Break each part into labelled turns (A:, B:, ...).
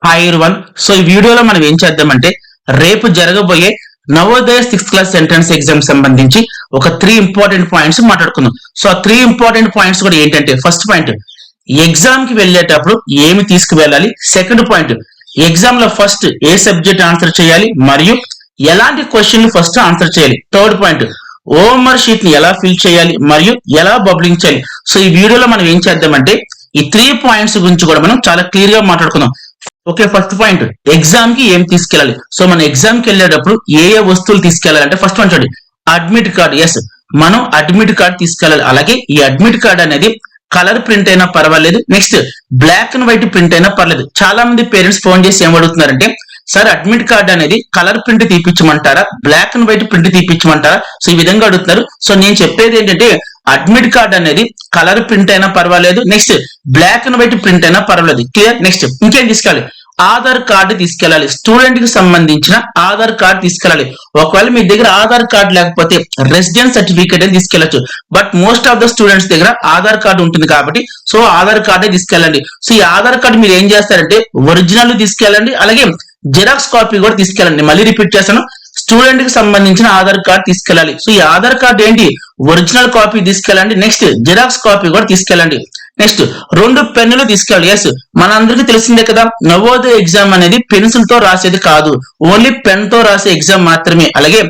A: Hi everyone. So ఈ వీడియోలో మనం ఏం చేద్దామంటే రేపు జరగబోయే Navodaya 6th class entrance exam సంబంధించి ఒక 3 ఇంపార్టెంట్ పాయింట్స్ మాట్లాడుకుందాం. సో ఆ 3 ఇంపార్టెంట్ పాయింట్స్ కూడా ఏంటంటే, ఫస్ట్ పాయింట్ ఎగ్జామ్ కి వెళ్ళేటప్పుడు ఏమి తీసుకువెళ్ళాలి, సెకండ్ పాయింట్ ఎగ్జామ్ లో ఫస్ట్ ఏ సబ్జెక్ట్ ఆన్సర్ చేయాలి మరియు ఎలాంటి క్వశ్చన్లు ఫస్ట్ ఆన్సర్ చేయాలి, థర్డ్ పాయింట్ ఓఎంఆర్ షీట్ ని ఎలా ఫిల్ చేయాలి మరియు ఎలా బబ్లింగ్ చేయాలి. సో ఈ వీడియోలో మనం ఏం చేద్దామంటే ఈ 3 పాయింట్స్ గురించి కూడా మనం చాలా క్లియర్ గా మాట్లాడుకుందాం. ఓకే, ఫస్ట్ పాయింట్ ఎగ్జామ్ కి ఏం తీసుకెళ్ళాలి. సో మన ఎగ్జామ్ కి వెళ్ళేటప్పుడు ఏ వస్తువులు తీసుకెళ్లాలంటే, ఫస్ట్ వన్ చూడండి, అడ్మిట్ కార్డ్. ఎస్, మనం అడ్మిట్ కార్డ్ తీసుకెళ్ళాలి. అలాగే ఈ అడ్మిట్ కార్డ్ అనేది కలర్ ప్రింట్ అయినా పర్వాలేదు, next black and white print అయినా పర్లేదు. చాలా మంది పేరెంట్స్ ఫోన్ చేసి ఏం అడుగుతున్నారంటే, సార్ అడ్మిట్ కార్డ్ అనేది కలర్ ప్రింట్ తీపించమంటారా, బ్లాక్ అండ్ వైట్ ప్రింట్ తీపించమంటారా? సో ఈ విధంగా అడుగుతున్నారు. సో నేను చెప్పేది ఏంటంటే, అడ్మిట్ కార్డ్ అనేది కలర్ ప్రింట్ అయినా పర్వాలేదు, next black and white print అయినా పర్వాలేదు. క్లియర్. నెక్స్ట్ ఇంకేం తీసుకెళ్ళాలి, ఆధార్ కార్డు తీసుకెళ్ళాలి. స్టూడెంట్ కి సంబంధించిన ఆధార్ కార్డు తీసుకెళ్ళాలి. ఒకవేళ మీ దగ్గర ఆధార్ కార్డు లేకపోతే రెసిడెన్స్ సర్టిఫికేట్ అని తీసుకెళ్లొచ్చు. But most of the students దగ్గర ఆధార్ కార్డు ఉంటుంది కాబట్టి సో ఆధార్ కార్డే తీసుకెళ్ళండి. సో ఈ ఆధార్ కార్డు మీరు ఏం చేస్తారంటే ఒరిజినల్ తీసుకెళ్ళండి, అలాగే జిరాక్స్ కాపీ కూడా తీసుకెళ్ళండి. మళ్ళీ రిపీట్ చేస్తాను, స్టూడెంట్ కి సంబంధించిన ఆధార్ కార్డు తీసుకెళ్ళాలి. సో ఈ ఆధార్ కార్డు ఏంటి, ఒరిజినల్ కాపీ తీసుకెళ్ళండి, నెక్స్ట్ జిరాక్స్ కాపీ కూడా తీసుకెళ్ళండి. నెక్స్ట్ 2 పెన్నులు తీసుకెళ్ళాలి. ఎస్, మనందరికీ తెలిసిందే కదా, నవోదయ ఎగ్జామ్ అనేది పెన్సిల్ తో రాసేది కాదు, ఓన్లీ పెన్ తో రాసే ఎగ్జామ్ మాత్రమే. అలాగే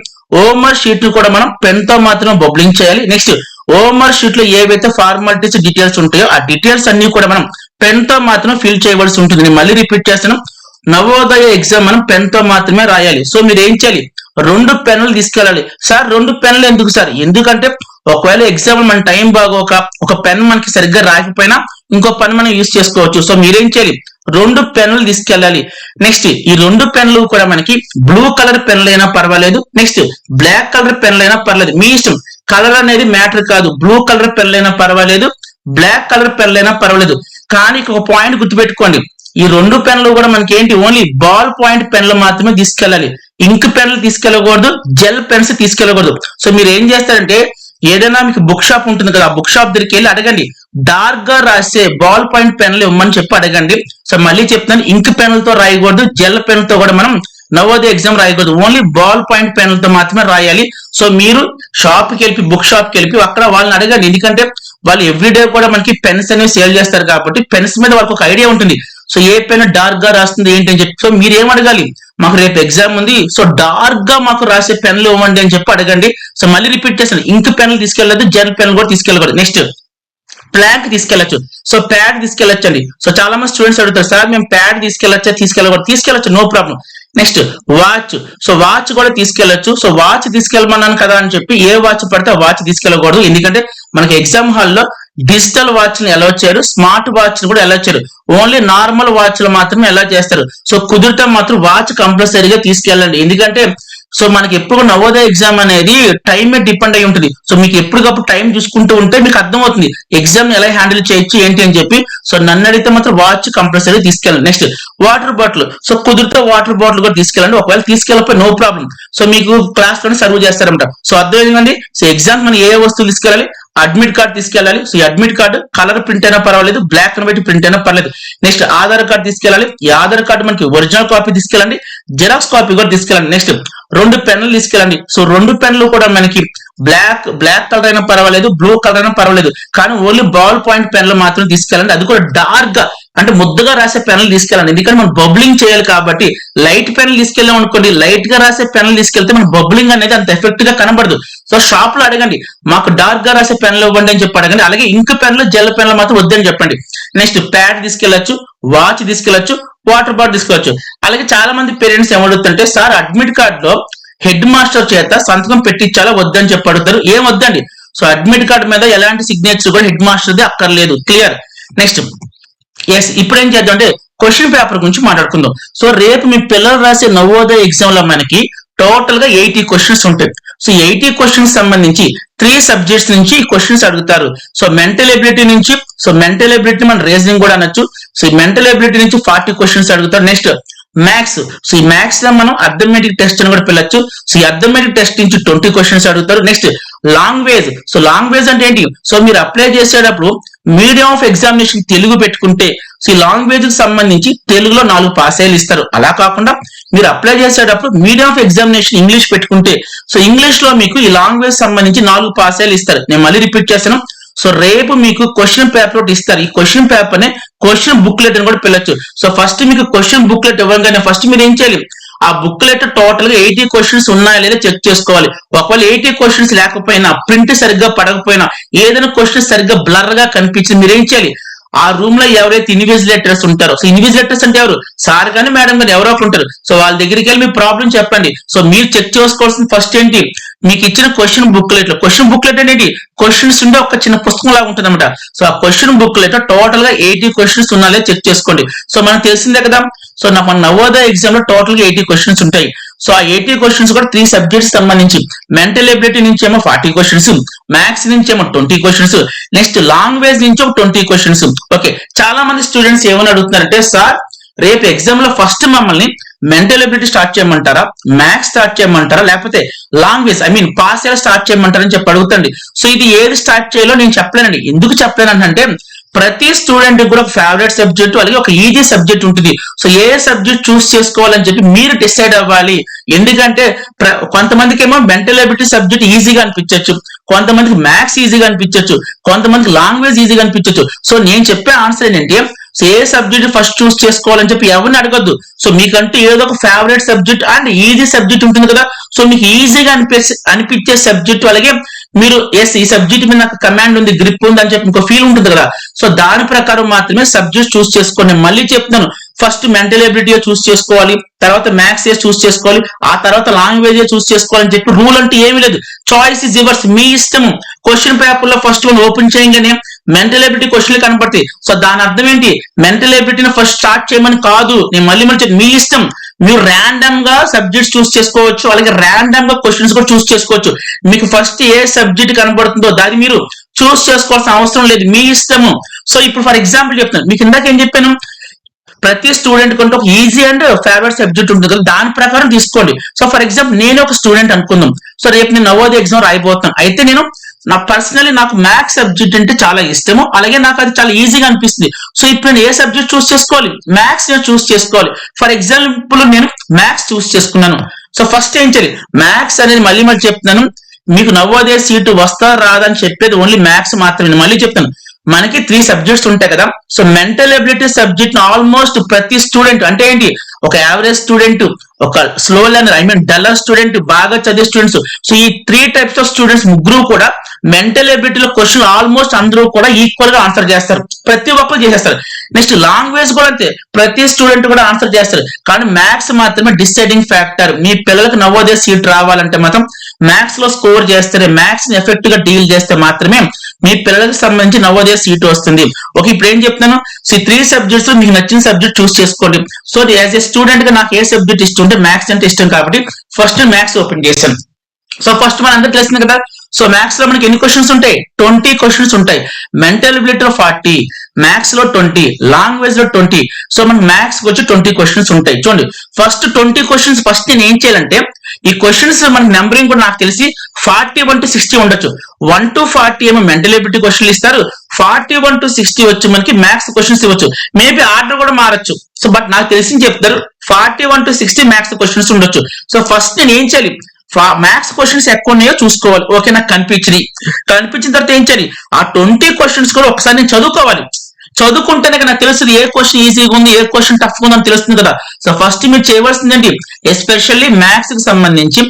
A: ఓఎంఆర్ షీట్ కూడా మనం పెన్ తో మాత్రమే బబ్లింగ్ చేయాలి. నెక్స్ట్ ఓఎంఆర్ షీట్ లో ఏవైతే ఫార్మాలిటీస్ డీటెయిల్స్ ఉంటాయో ఆ డీటెయిల్స్ అన్ని కూడా మనం పెన్ తో మాత్రమే ఫిల్ చేయవలసి ఉంటుంది. నేను మళ్ళీ రిపీట్ చేస్తాను, నవోదయ ఎగ్జామ్ మనం పెన్ తో మాత్రమే రాయాలి. సో మీరు ఏం చేయాలి, 2 పెన్నులు తీసుకెళ్ళాలి. సార్ 2 పెన్నులు ఎందుకు సార్? ఎందుకంటే ఒకవేళ ఎగ్జామ్ మన టైం బాగోక ఒక పెన్ మనకి సరిగ్గా రాకపోయినా ఇంకో పెన్ మనం యూజ్ చేసుకోవచ్చు. సో మీరేం చేయాలి, 2 పెన్నులు తీసుకెళ్ళాలి. నెక్స్ట్ ఈ 2 పెన్నులు కూడా మనకి బ్లూ కలర్ పెన్నులు అయినా పర్వాలేదు, నెక్స్ట్ బ్లాక్ కలర్ పెన్నులు అయినా పర్లేదు, మీ ఇష్టం. కలర్ అనేది మ్యాటర్ కాదు, బ్లూ కలర్ పెన్నులు అయినా పర్వాలేదు, బ్లాక్ కలర్ పెన్నులు అయినా పర్వాలేదు. కానీ ఒక పాయింట్ గుర్తుపెట్టుకోండి, ఈ 2 పెన్నులు కూడా మనకి ఏంటి, ఓన్లీ బాల్ పాయింట్ పెన్నులు మాత్రమే తీసుకెళ్ళాలి. ఇంక్ పెన్నులు తీసుకెళ్ళకూడదు, జెల్ పెన్స్ తీసుకెళ్ళకూడదు. సో మీరు ఏం చేస్తారంటే, ఏదైనా మీకు బుక్ షాప్ ఉంటుంది కదా, ఆ బుక్ షాప్ దగ్గరికి వెళ్ళి అడగండి, డార్క్ గా రాసే బాల్ పాయింట్ పెన్నులు ఇవ్వమని చెప్పి అడగండి. సో మళ్ళీ చెప్తాను, ఇంక్ పెన్నులతో రాయకూడదు, జెల్ పెన్ తో కూడా మనం నవోదయ ఎగ్జామ్ రాయకూడదు, ఓన్లీ బాల్ పాయింట్ పెన్నులతో మాత్రమే రాయాలి. సో మీరు షాప్ కి వెళ్ళి, బుక్ షాప్ కి వెళ్ళి అక్కడ వాళ్ళని అడగండి, ఎందుకంటే వాళ్ళు ఎవ్రీడే కూడా మనకి పెన్స్ అనేవి సేల్ చేస్తారు కాబట్టి పెన్స్ మీద వాళ్ళకి ఒక ఐడియా ఉంటుంది. సో ఏ పెన్ డార్క్ గా రాస్తుంది ఏంటి అని చెప్పి. సో మీరు ఏం అడగాలి, మాకు రేపు ఎగ్జామ్ ఉంది, సో డార్క్ గా మాకు రాసే పెన్లు ఇవ్వండి అని చెప్పి అడగండి. సో మళ్ళీ రిపీట్ చేస్తాను, ఇంక్ పెన్లు తీసుకెళ్ళదు, జెల్ పెన్ కూడా తీసుకెళ్ళకూడదు. నెక్స్ట్ ప్లాంక్ తీసుకెళ్లొచ్చు. సో ప్యాడ్ తీసుకెళ్లొచ్చండి. సో చాలా మంది స్టూడెంట్స్ అడుగుతారు, సార్ మేము ప్యాడ్ తీసుకెళ్లొచ్చా, తీసుకెళ్లొచ్చు, no problem. Next watch. So watch కూడా తీసుకెళ్లొచ్చు. సో వాచ్ తీసుకెళ్ళమన్నాను కదా అని చెప్పి ఏ వాచ్ పడితే ఆ వాచ్ తీసుకెళ్ళకూడదు, ఎందుకంటే మనకి ఎగ్జామ్ హాల్లో డిజిటల్ వాచ్ ని ఎలా చేయరు, స్మార్ట్ వాచ్ ని కూడా ఎలా చేయరు, ఓన్లీ నార్మల్ వాచ్ లో మాత్రమే ఎలా చేస్తారు. సో కుదిరితే మాత్రం వాచ్ కంపల్సరీగా తీసుకెళ్ళండి, ఎందుకంటే సో మనకి ఎప్పుడు నవోదయ ఎగ్జామ్ అనేది టైం మీద డిపెండ్ అయి ఉంటుంది. సో మీకు ఎప్పటికప్పుడు టైం చూసుకుంటూ ఉంటే మీకు అర్థమవుతుంది ఎగ్జామ్ ఎలా హ్యాండిల్ చేయొచ్చు ఏంటి అని చెప్పి. సో నన్ను అడిగితే మాత్రం వాచ్ కంపల్సరీ తీసుకెళ్ళండి. Next water bottle. సో కుదిరితే వాటర్ బాటిల్ కూడా తీసుకెళ్ళండి, ఒకవేళ తీసుకెళ్ళిపోయి నో ప్రాబ్లం. సో మీకు క్లాస్ లోనే సర్వ్ చేస్తారన్నమాట. సో అర్థమైందండి. సో ఎగ్జామ్ మనం ఏ వస్తువులు తీసుకెళ్ళాలి, అడ్మిట్ కార్డ్ తీసుకెళ్ళాలి. సో ఈ అడ్మిట్ కార్డు కలర్ ప్రింట్ అయినా పర్వాలేదు, బ్లాక్ అండ్ వైట్ ప్రింట్ అయినా పర్లేదు. నెక్స్ట్ ఆధార్ కార్డు తీసుకెళ్ళాలి. ఈ ఆధార్ కార్డు మనకి ఒరిజినల్ కాపీ తీసుకెళ్ళండి, జెరాక్స్ కాపీ కూడా తీసుకెళ్ళండి. నెక్స్ట్ 2 పెన్నులు తీసుకెళ్ళండి. సో 2 పెన్నులు కూడా మనకి బ్లాక్ కలర్ అయినా పర్వాలేదు, బ్లూ కలర్ అయినా పర్వాలేదు, కానీ ఓన్లీ బాల్ పాయింట్ పెన్నులు మాత్రం తీసుకెళ్ళండి. అది కూడా డార్క్ గా అంటే ముద్దగా రాసే పెన్నులు తీసుకెళ్ళండి, ఎందుకంటే మనం బబ్లింగ్ చేయాలి కాబట్టి. లైట్ పెన్నులు తీసుకెళ్ళాం అనుకోండి, లైట్ గా రాసే పెన్నులు తీసుకెళ్తే మన బబ్లింగ్ అనేది అంత ఎఫెక్ట్ గా కనబడదు. సో షాప్ లో అడగండి, మాకు డార్క్ గా రాసే పెన్నులు ఇవ్వండి అని చెప్పి అడగండి. అలాగే ఇంక్ పెన్నులు, జెల్ పెన్నులు మాత్రం వద్దని చెప్పండి. నెక్స్ట్ ప్యాడ్ తీసుకెళ్లొచ్చు, వాచ్ తీసుకెళ్లొచ్చు, వాటర్ బాటిల్ తీసుకెళ్లొచ్చు. అలాగే చాలా మంది పేరెంట్స్ ఏమడుగుతుంటే, సార్ అడ్మిట్ కార్డ్ లో హెడ్ మాస్టర్ చేత సంతకం పెట్టించాలా వద్దని చెప్పి అడుగుతారు. ఏం వద్దండి. సో అడ్మిట్ కార్డ్ మీద ఎలాంటి సిగ్నేచర్ కూడా హెడ్ మాస్టర్ది అక్కర్లేదు. క్లియర్. నెక్స్ట్ ఎస్, ఇప్పుడు ఏం చేద్దాం అంటే క్వశ్చన్ పేపర్ గురించి మాట్లాడుకుందాం. సో రేపు మీ పిల్లలు రాసే నవోదయ ఎగ్జామ్ లో మనకి టోటల్ గా 80 క్వశ్చన్స్ ఉంటాయి. సో 80 క్వశ్చన్స్ సంబంధించి 3 సబ్జెక్ట్స్ నుంచి క్వశ్చన్స్ అడుగుతారు. సో మెంటల్ ఎబిలిటీ నుంచి, సో మెంటల్ ఎబిలిటీ మన రీజనింగ్ కూడా అనొచ్చు. సో ఈ మెంటల్ ఎబిలిటీ నుంచి 40 క్వశ్చన్స్ అడుగుతారు. Next maths. సో ఈ మ్యాథ్స్ లో మనం అర్థమెటిక్ టెస్ట్ అని కూడా పిలవచ్చు. సో ఈ అర్థమెటిక్ టెస్ట్ నుంచి 20 క్వశ్చన్స్ అడుగుతారు. Next language. సో లాంగ్వేజ్ అంటే ఏంటి, సో మీరు అప్లై చేసేటప్పుడు మీడియం ఆఫ్ ఎగ్జామినేషన్ తెలుగు పెట్టుకుంటే సో ఈ లాంగ్వేజ్ కి సంబంధించి తెలుగులో 4 పాసైలు ఇస్తారు. అలా కాకుండా మీరు అప్లై చేసేటప్పుడు మీడియం ఆఫ్ ఎగ్జామినేషన్ ఇంగ్లీష్ పెట్టుకుంటే సో ఇంగ్లీష్ లో మీకు ఈ లాంగ్వేజ్ సంబంధించి 4 పాసైలు ఇస్తారు. నేను మళ్ళీ రిపీట్ చేస్తాను. సో రేపు మీకు క్వశ్చన్ పేపర్ ఒకటి ఇస్తారు. ఈ క్వశ్చన్ పేపర్ నే క్వశ్చన్ బుక్లెట్ అని కూడా పిలవచ్చు. సో ఫస్ట్ మీకు క్వశ్చన్ బుక్లెట్ ఇవ్వగానే ఫస్ట్ మీరు ఏం చేయాలి, ఆ బుక్లెట్ టోటల్ గా 80 క్వశ్చన్స్ ఉన్నాయా లేదా చెక్ చేసుకోవాలి. ఒకవేళ 80 క్వశ్చన్స్ లేకపోయినా, ప్రింట్ సరిగ్గా పడకపోయినా, ఏదైనా క్వశ్చన్ సరిగ్గా బ్లర్ గా కనిపించింది, మీరు ఏం చేయాలి, ఆ రూమ్ లో ఎవరైతే ఇన్విజిలేటర్స్ ఉంటారో, సో ఇన్విజిలేటర్స్ అంటే ఎవరు, సార్ కానీ మేడం కానీ ఎవరో ఒకరు ఉంటారు. సో వాళ్ళ దగ్గరికి వెళ్ళి మీ ప్రాబ్లం చెప్పండి. సో మీరు చెక్ చేసుకోవాల్సిన ఫస్ట్ ఏంటి, మీకు ఇచ్చిన క్వశ్చన్ బుక్లెట్ అనేది క్వశ్చన్స్ ఉండే ఒక చిన్న పుస్తకం లాగా ఉంటుంది అనమాట. సో ఆ క్వశ్చన్ బుక్లెట్ టోటల్ గా 80 క్వశ్చన్స్ ఉన్నాయో చెక్ చేసుకోండి. సో మనకు తెలిసిందే కదా, సో మన నవోదయ ఎగ్జామ్ లో టోటల్ గా 80 క్వశ్చన్స్ ఉంటాయి. సో ఆ 80 క్వశ్చన్స్ కూడా 3 సబ్జెక్ట్స్ సంబంధించి, మెంటల్ ఎబిలిటీ నుంచి ఏమో 40 క్వశ్చన్స్, మ్యాథ్స్ నుంచి ఏమో 20 క్వశ్చన్స్, నెక్స్ట్ లాంగ్వేజ్ నుంచి ఒక 20 క్వశ్చన్స్. ఓకే, చాలా మంది స్టూడెంట్స్ ఏమని అడుగుతున్నారంటే, సార్ రేపు ఎగ్జామ్ లో ఫస్ట్ మమ్మల్ని మెంటల్ ఎబిలిటీ స్టార్ట్ చేయమంటారా, మ్యాథ్స్ స్టార్ట్ చేయమంటారా, లేకపోతే లాంగ్వేజ్ పాస్ అయ్యేలా స్టార్ట్ చేయమంటారని చెప్పి అడుగుతండి. సో ఇది ఏది స్టార్ట్ చేయాలో నేను చెప్పలేనండి. ఎందుకు చెప్పలేనంటే ప్రతి స్టూడెంట్ కూడా ఒక ఫేవరెట్ సబ్జెక్ట్ అలాగే ఒక ఈజీ సబ్జెక్ట్ ఉంటుంది. సో ఏ సబ్జెక్ట్ చూస్ చేసుకోవాలని చెప్పి మీరు డిసైడ్ అవ్వాలి. ఎందుకంటే కొంతమందికి ఏమో మెంటల్ ఎబిలిటీ సబ్జెక్ట్ ఈజీగా అనిపించవచ్చు, కొంతమందికి మ్యాథ్స్ ఈజీగా అనిపించవచ్చు, కొంతమందికి లాంగ్వేజ్ ఈజీగా అనిపించవచ్చు. సో నేను చెప్పే ఆన్సర్ ఏంటంటే, సో ఏ సబ్జెక్ట్ ఫస్ట్ చూస్ చేసుకోవాలని చెప్పి ఎవరిని అడగద్దు. సో మీకంటూ ఏదో ఒక favourite subject and easy subject ఉంటుంది కదా, సో మీకు ఈజీగా అనిపించే సబ్జెక్ట్, అలాగే మీరు ఎస్ ఈ సబ్జెక్ట్ మీద నాకు కమాండ్ ఉంది, గ్రిప్ ఉంది అని చెప్పి ఇంకో ఫీల్ ఉంటుంది కదా, సో దాని ప్రకారం మాత్రమే సబ్జెక్ట్ చూస్ చేసుకోండి. మళ్ళీ చెప్తున్నాను, ఫస్ట్ మెంటల్ ఎబిలిటీ చూస్ చేసుకోవాలి, తర్వాత మ్యాథ్స్ చూస్ చేసుకోవాలి, ఆ తర్వాత లాంగ్వేజ్ చూస్ చేసుకోవాలని చెప్పి రూల్ అంటే ఏమీ లేదు. చాయిస్ ఇస్ యువర్స్, మీ ఇష్టము. క్వశ్చన్ పేపర్ లో ఫస్ట్ వన్ ఓపెన్ చేయగానే మెంటల్ ఎబిలిటీ క్వశ్చన్లు కనపడతాయి. సో దాని అర్థం ఏంటి, మెంటల్ ఎబిలిటీని ఫస్ట్ స్టార్ట్ చేయమని కాదు. నేను మళ్ళీ మీ ఇష్టం, మీరు ర్యాండమ్ గా సబ్జెక్ట్స్ చూస్ చేసుకోవచ్చు, అలాగే ర్యాండమ్ గా క్వశ్చన్స్ కూడా చూస్ చేసుకోవచ్చు. మీకు ఫస్ట్ ఏ సబ్జెక్ట్ కనబడుతుందో దాన్ని మీరు చూస్ చేసుకోవాల్సిన అవసరం లేదు, మీ ఇష్టము. సో ఇప్పుడు ఫర్ ఎగ్జాంపుల్ చెప్తాను, మీకు ఇందాక ఏం చెప్పాను, ప్రతి స్టూడెంట్ కంటే ఒక ఈజీ అండ్ ఫేవరెట్ సబ్జెక్ట్ ఉంటుంది కదా, దాని ప్రకారం తీసుకోండి. సో ఫర్ ఎగ్జాంపుల్ నేను ఒక స్టూడెంట్ అనుకుందాం. సో రేపు నేను నవోదయ ఎగ్జామ్ రాయబోతున్నాను. అయితే నేను పర్సనల్లీ నాకు మ్యాథ్స్ సబ్జెక్ట్ అంటే చాలా ఇష్టము, అలాగే నాకు అది చాలా ఈజీగా అనిపిస్తుంది. సో ఇప్పుడు నేను ఏ సబ్జెక్ట్ చూస్ చేసుకోవాలి, మ్యాథ్స్ నేను చూస్ చేసుకోవాలి. ఫర్ ఎగ్జాంపుల్ నేను మ్యాథ్స్ చూస్ చేసుకున్నాను. సో ఫస్ట్ ఏం చేయాలి, మ్యాథ్స్ అనేది మళ్ళీ చెప్తున్నాను, మీకు నవోదయ సీటు వస్తా రాదని చెప్పేది ఓన్లీ మ్యాథ్స్ మాత్రమే. మళ్ళీ చెప్తాను, మనకి 3 సబ్జెక్ట్స్ ఉంటాయి కదా. So mental ability subject almost ప్రతి స్టూడెంట్, అంటే ఏంటి, ఒక యావరేజ్ స్టూడెంట్, ఒక స్లో లెర్నర్, డల్లర్ స్టూడెంట్, బాగా చదివే స్టూడెంట్స్. సో ఈ 3 టైప్స్ ఆఫ్ స్టూడెంట్స్ ముగ్గురు కూడా మెంటల్ ఎబిలిటీలో క్వశ్చన్ ఆల్మోస్ట్ అందరూ కూడా ఈక్వల్ గా ఆన్సర్ చేస్తారు, ప్రతి ఒక్కరు చేసేస్తారు. నెక్స్ట్ లాంగ్వేజ్ కూడా అంతే, ప్రతి స్టూడెంట్ కూడా ఆన్సర్ చేస్తారు. కానీ మ్యాథ్స్ మాత్రమే డిసైడింగ్ ఫ్యాక్టర్. మీ పిల్లలకు నవోదయ సీట్ రావాలంటే మాత్రం మ్యాథ్స్ లో స్కోర్ చేస్తే, మ్యాథ్స్ ని ఎఫెక్ట్ గా డీల్ చేస్తే మాత్రమే మీ పిల్లలకు సంబంధించి నవోదయ సీట్ వస్తుంది. ఓకే, ఇప్పుడు ఏం చెప్తున్నాను, సో 3 సబ్జెక్ట్స్ మీకు నచ్చిన సబ్జెక్ట్ చూస్ చేసుకోండి. సో యాజ్ ఏ స్టూడెంట్ గా నాకు ఏ సబ్జెక్ట్ ఇష్టం ఉంటే మ్యాథ్స్ అంటే ఇష్టం కాబట్టి ఫస్ట్ మ్యాథ్స్ ఓపెన్ చేశాను. సో ఫస్ట్ మన అందరికి తెలిసింది కదా, సో మ్యాథ్స్ లో మనకి ఎన్ని క్వశ్చన్స్ ఉంటాయి, 20 క్వశ్చన్స్ ఉంటాయి. మెంటల్ ఎబిలిటీలో 40, మ్యాథ్స్ లో 20, లాంగ్వేజ్ లో 20. సో మనకి మ్యాథ్స్ వచ్చి 20 క్వశ్చన్స్ ఉంటాయి. చూడండి, ఫస్ట్ 20 క్వశ్చన్స్ ఫస్ట్ నేను ఏం చేయాలంటే, ఈ క్వశ్చన్స్ మనకి నెంబరింగ్ కూడా నాకు తెలిసి 41 to 60 ఉండొచ్చు. 1 to 40 ఏమో మెంటల్ ఎబిలిటీ క్వశ్చన్లు ఇస్తారు, 41 to 60 వచ్చి మనకి మ్యాథ్స్ క్వశ్చన్స్ ఇవ్వచ్చు. మేబీ ఆర్డర్ కూడా మారచ్చు. సో బట్ నాకు తెలిసి చెప్తారు 41 to 60 మ్యాథ్స్ క్వశ్చన్స్ ఉండొచ్చు. సో ఫస్ట్ నేను ఏం చేయాలి, మ్యాథ్స్ క్వశ్చన్స్ ఎక్కువ ఉన్నాయో చూసుకోవాలి. ఓకే, నాకు కనిపించిన తర్వాత ఏం చేయాలి, ఆ 20 క్వశ్చన్స్ కూడా ఒకసారి నేను చదువుకోవాలి. చదువుకుంటేనే నాకు తెలుస్తుంది ఏ క్వశ్చన్ ఈజీగా ఉంది, ఏ క్వశ్చన్ టఫ్ ఉందని తెలుస్తుంది కదా. సో ఫస్ట్ మీరు చేయవలసిందండి, ఎస్పెషల్లీ మ్యాథ్స్ కి సంబంధించి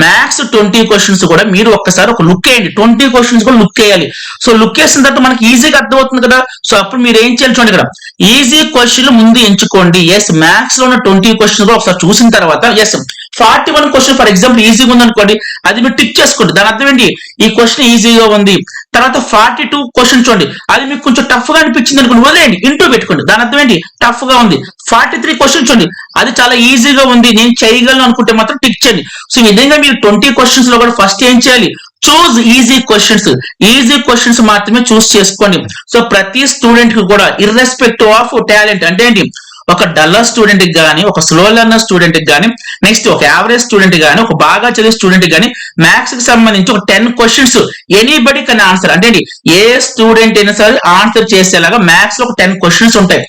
A: మ్యాథ్స్ 20 క్వశ్చన్స్ కూడా మీరు ఒక్కసారి ఒక లుక్ వేయండి. 20 క్వశ్చన్స్ కూడా లుక్ వేయాలి. సో లుక్ వేసిన తర్వాత మనకి ఈజీగా అర్థమవుతుంది కదా. సో అప్పుడు మీరు ఏం చేయాలి చూడండి, ఇక్కడ ఈజీ క్వశ్చన్ ముందు ఎంచుకోండి. ఎస్, మ్యాథ్స్ లో ఉన్న 20 క్వశ్చన్స్ కూడా ఒకసారి చూసిన తర్వాత ఎస్ 41 క్వశ్చన్ ఫర్ ఎగ్జాంపుల్ ఈజీగా ఉంది అనుకోండి, అది మీరు టిక్ చేసుకోండి. దాని అర్థం ఏంటి, ఈ క్వశ్చన్ ఈజీగా ఉంది. తర్వాత 42 క్వశ్చన్ చూడండి, అది మీకు కొంచెం టఫ్ గా అనిపించింది అనుకోండి, వదిలేయండి, ఇంటూ పెట్టుకోండి. దాని అర్థం ఏంటి, టఫ్ గా ఉంది. 43 క్వశ్చన్ చూడండి, అది చాలా ఈజీగా ఉంది, నేను చేయగలను అనుకుంటే మాత్రం టిక్ చేయండి. సో ఈ విధంగా మీరు 20 క్వశ్చన్స్ లో కూడా ఫస్ట్ ఏం చేయాలి, చూజ్ ఈజీ క్వశ్చన్స్ మాత్రమే చూస్ చేసుకోండి. సో ప్రతి స్టూడెంట్ కి కూడా ఇర్రెస్పెక్టివ్ ఆఫ్ టాలెంట్, అంటే ఏంటి, ఒక డల్లర్ స్టూడెంట్ కి కానీ, ఒక స్లో లెర్నర్ స్టూడెంట్ కి కానీ, నెక్స్ట్ ఒక యావరేజ్ స్టూడెంట్ కానీ, ఒక బాగా చదివే స్టూడెంట్ కి కానీ మ్యాథ్స్ కి సంబంధించి ఒక 10 క్వశ్చన్స్ ఎనీబడి కెన్ ఆన్సర్. అంటే ఏ స్టూడెంట్ అయినా సరే ఆన్సర్ చేసేలాగా మ్యాథ్స్ లో ఒక 10 క్వశ్చన్స్ ఉంటాయి.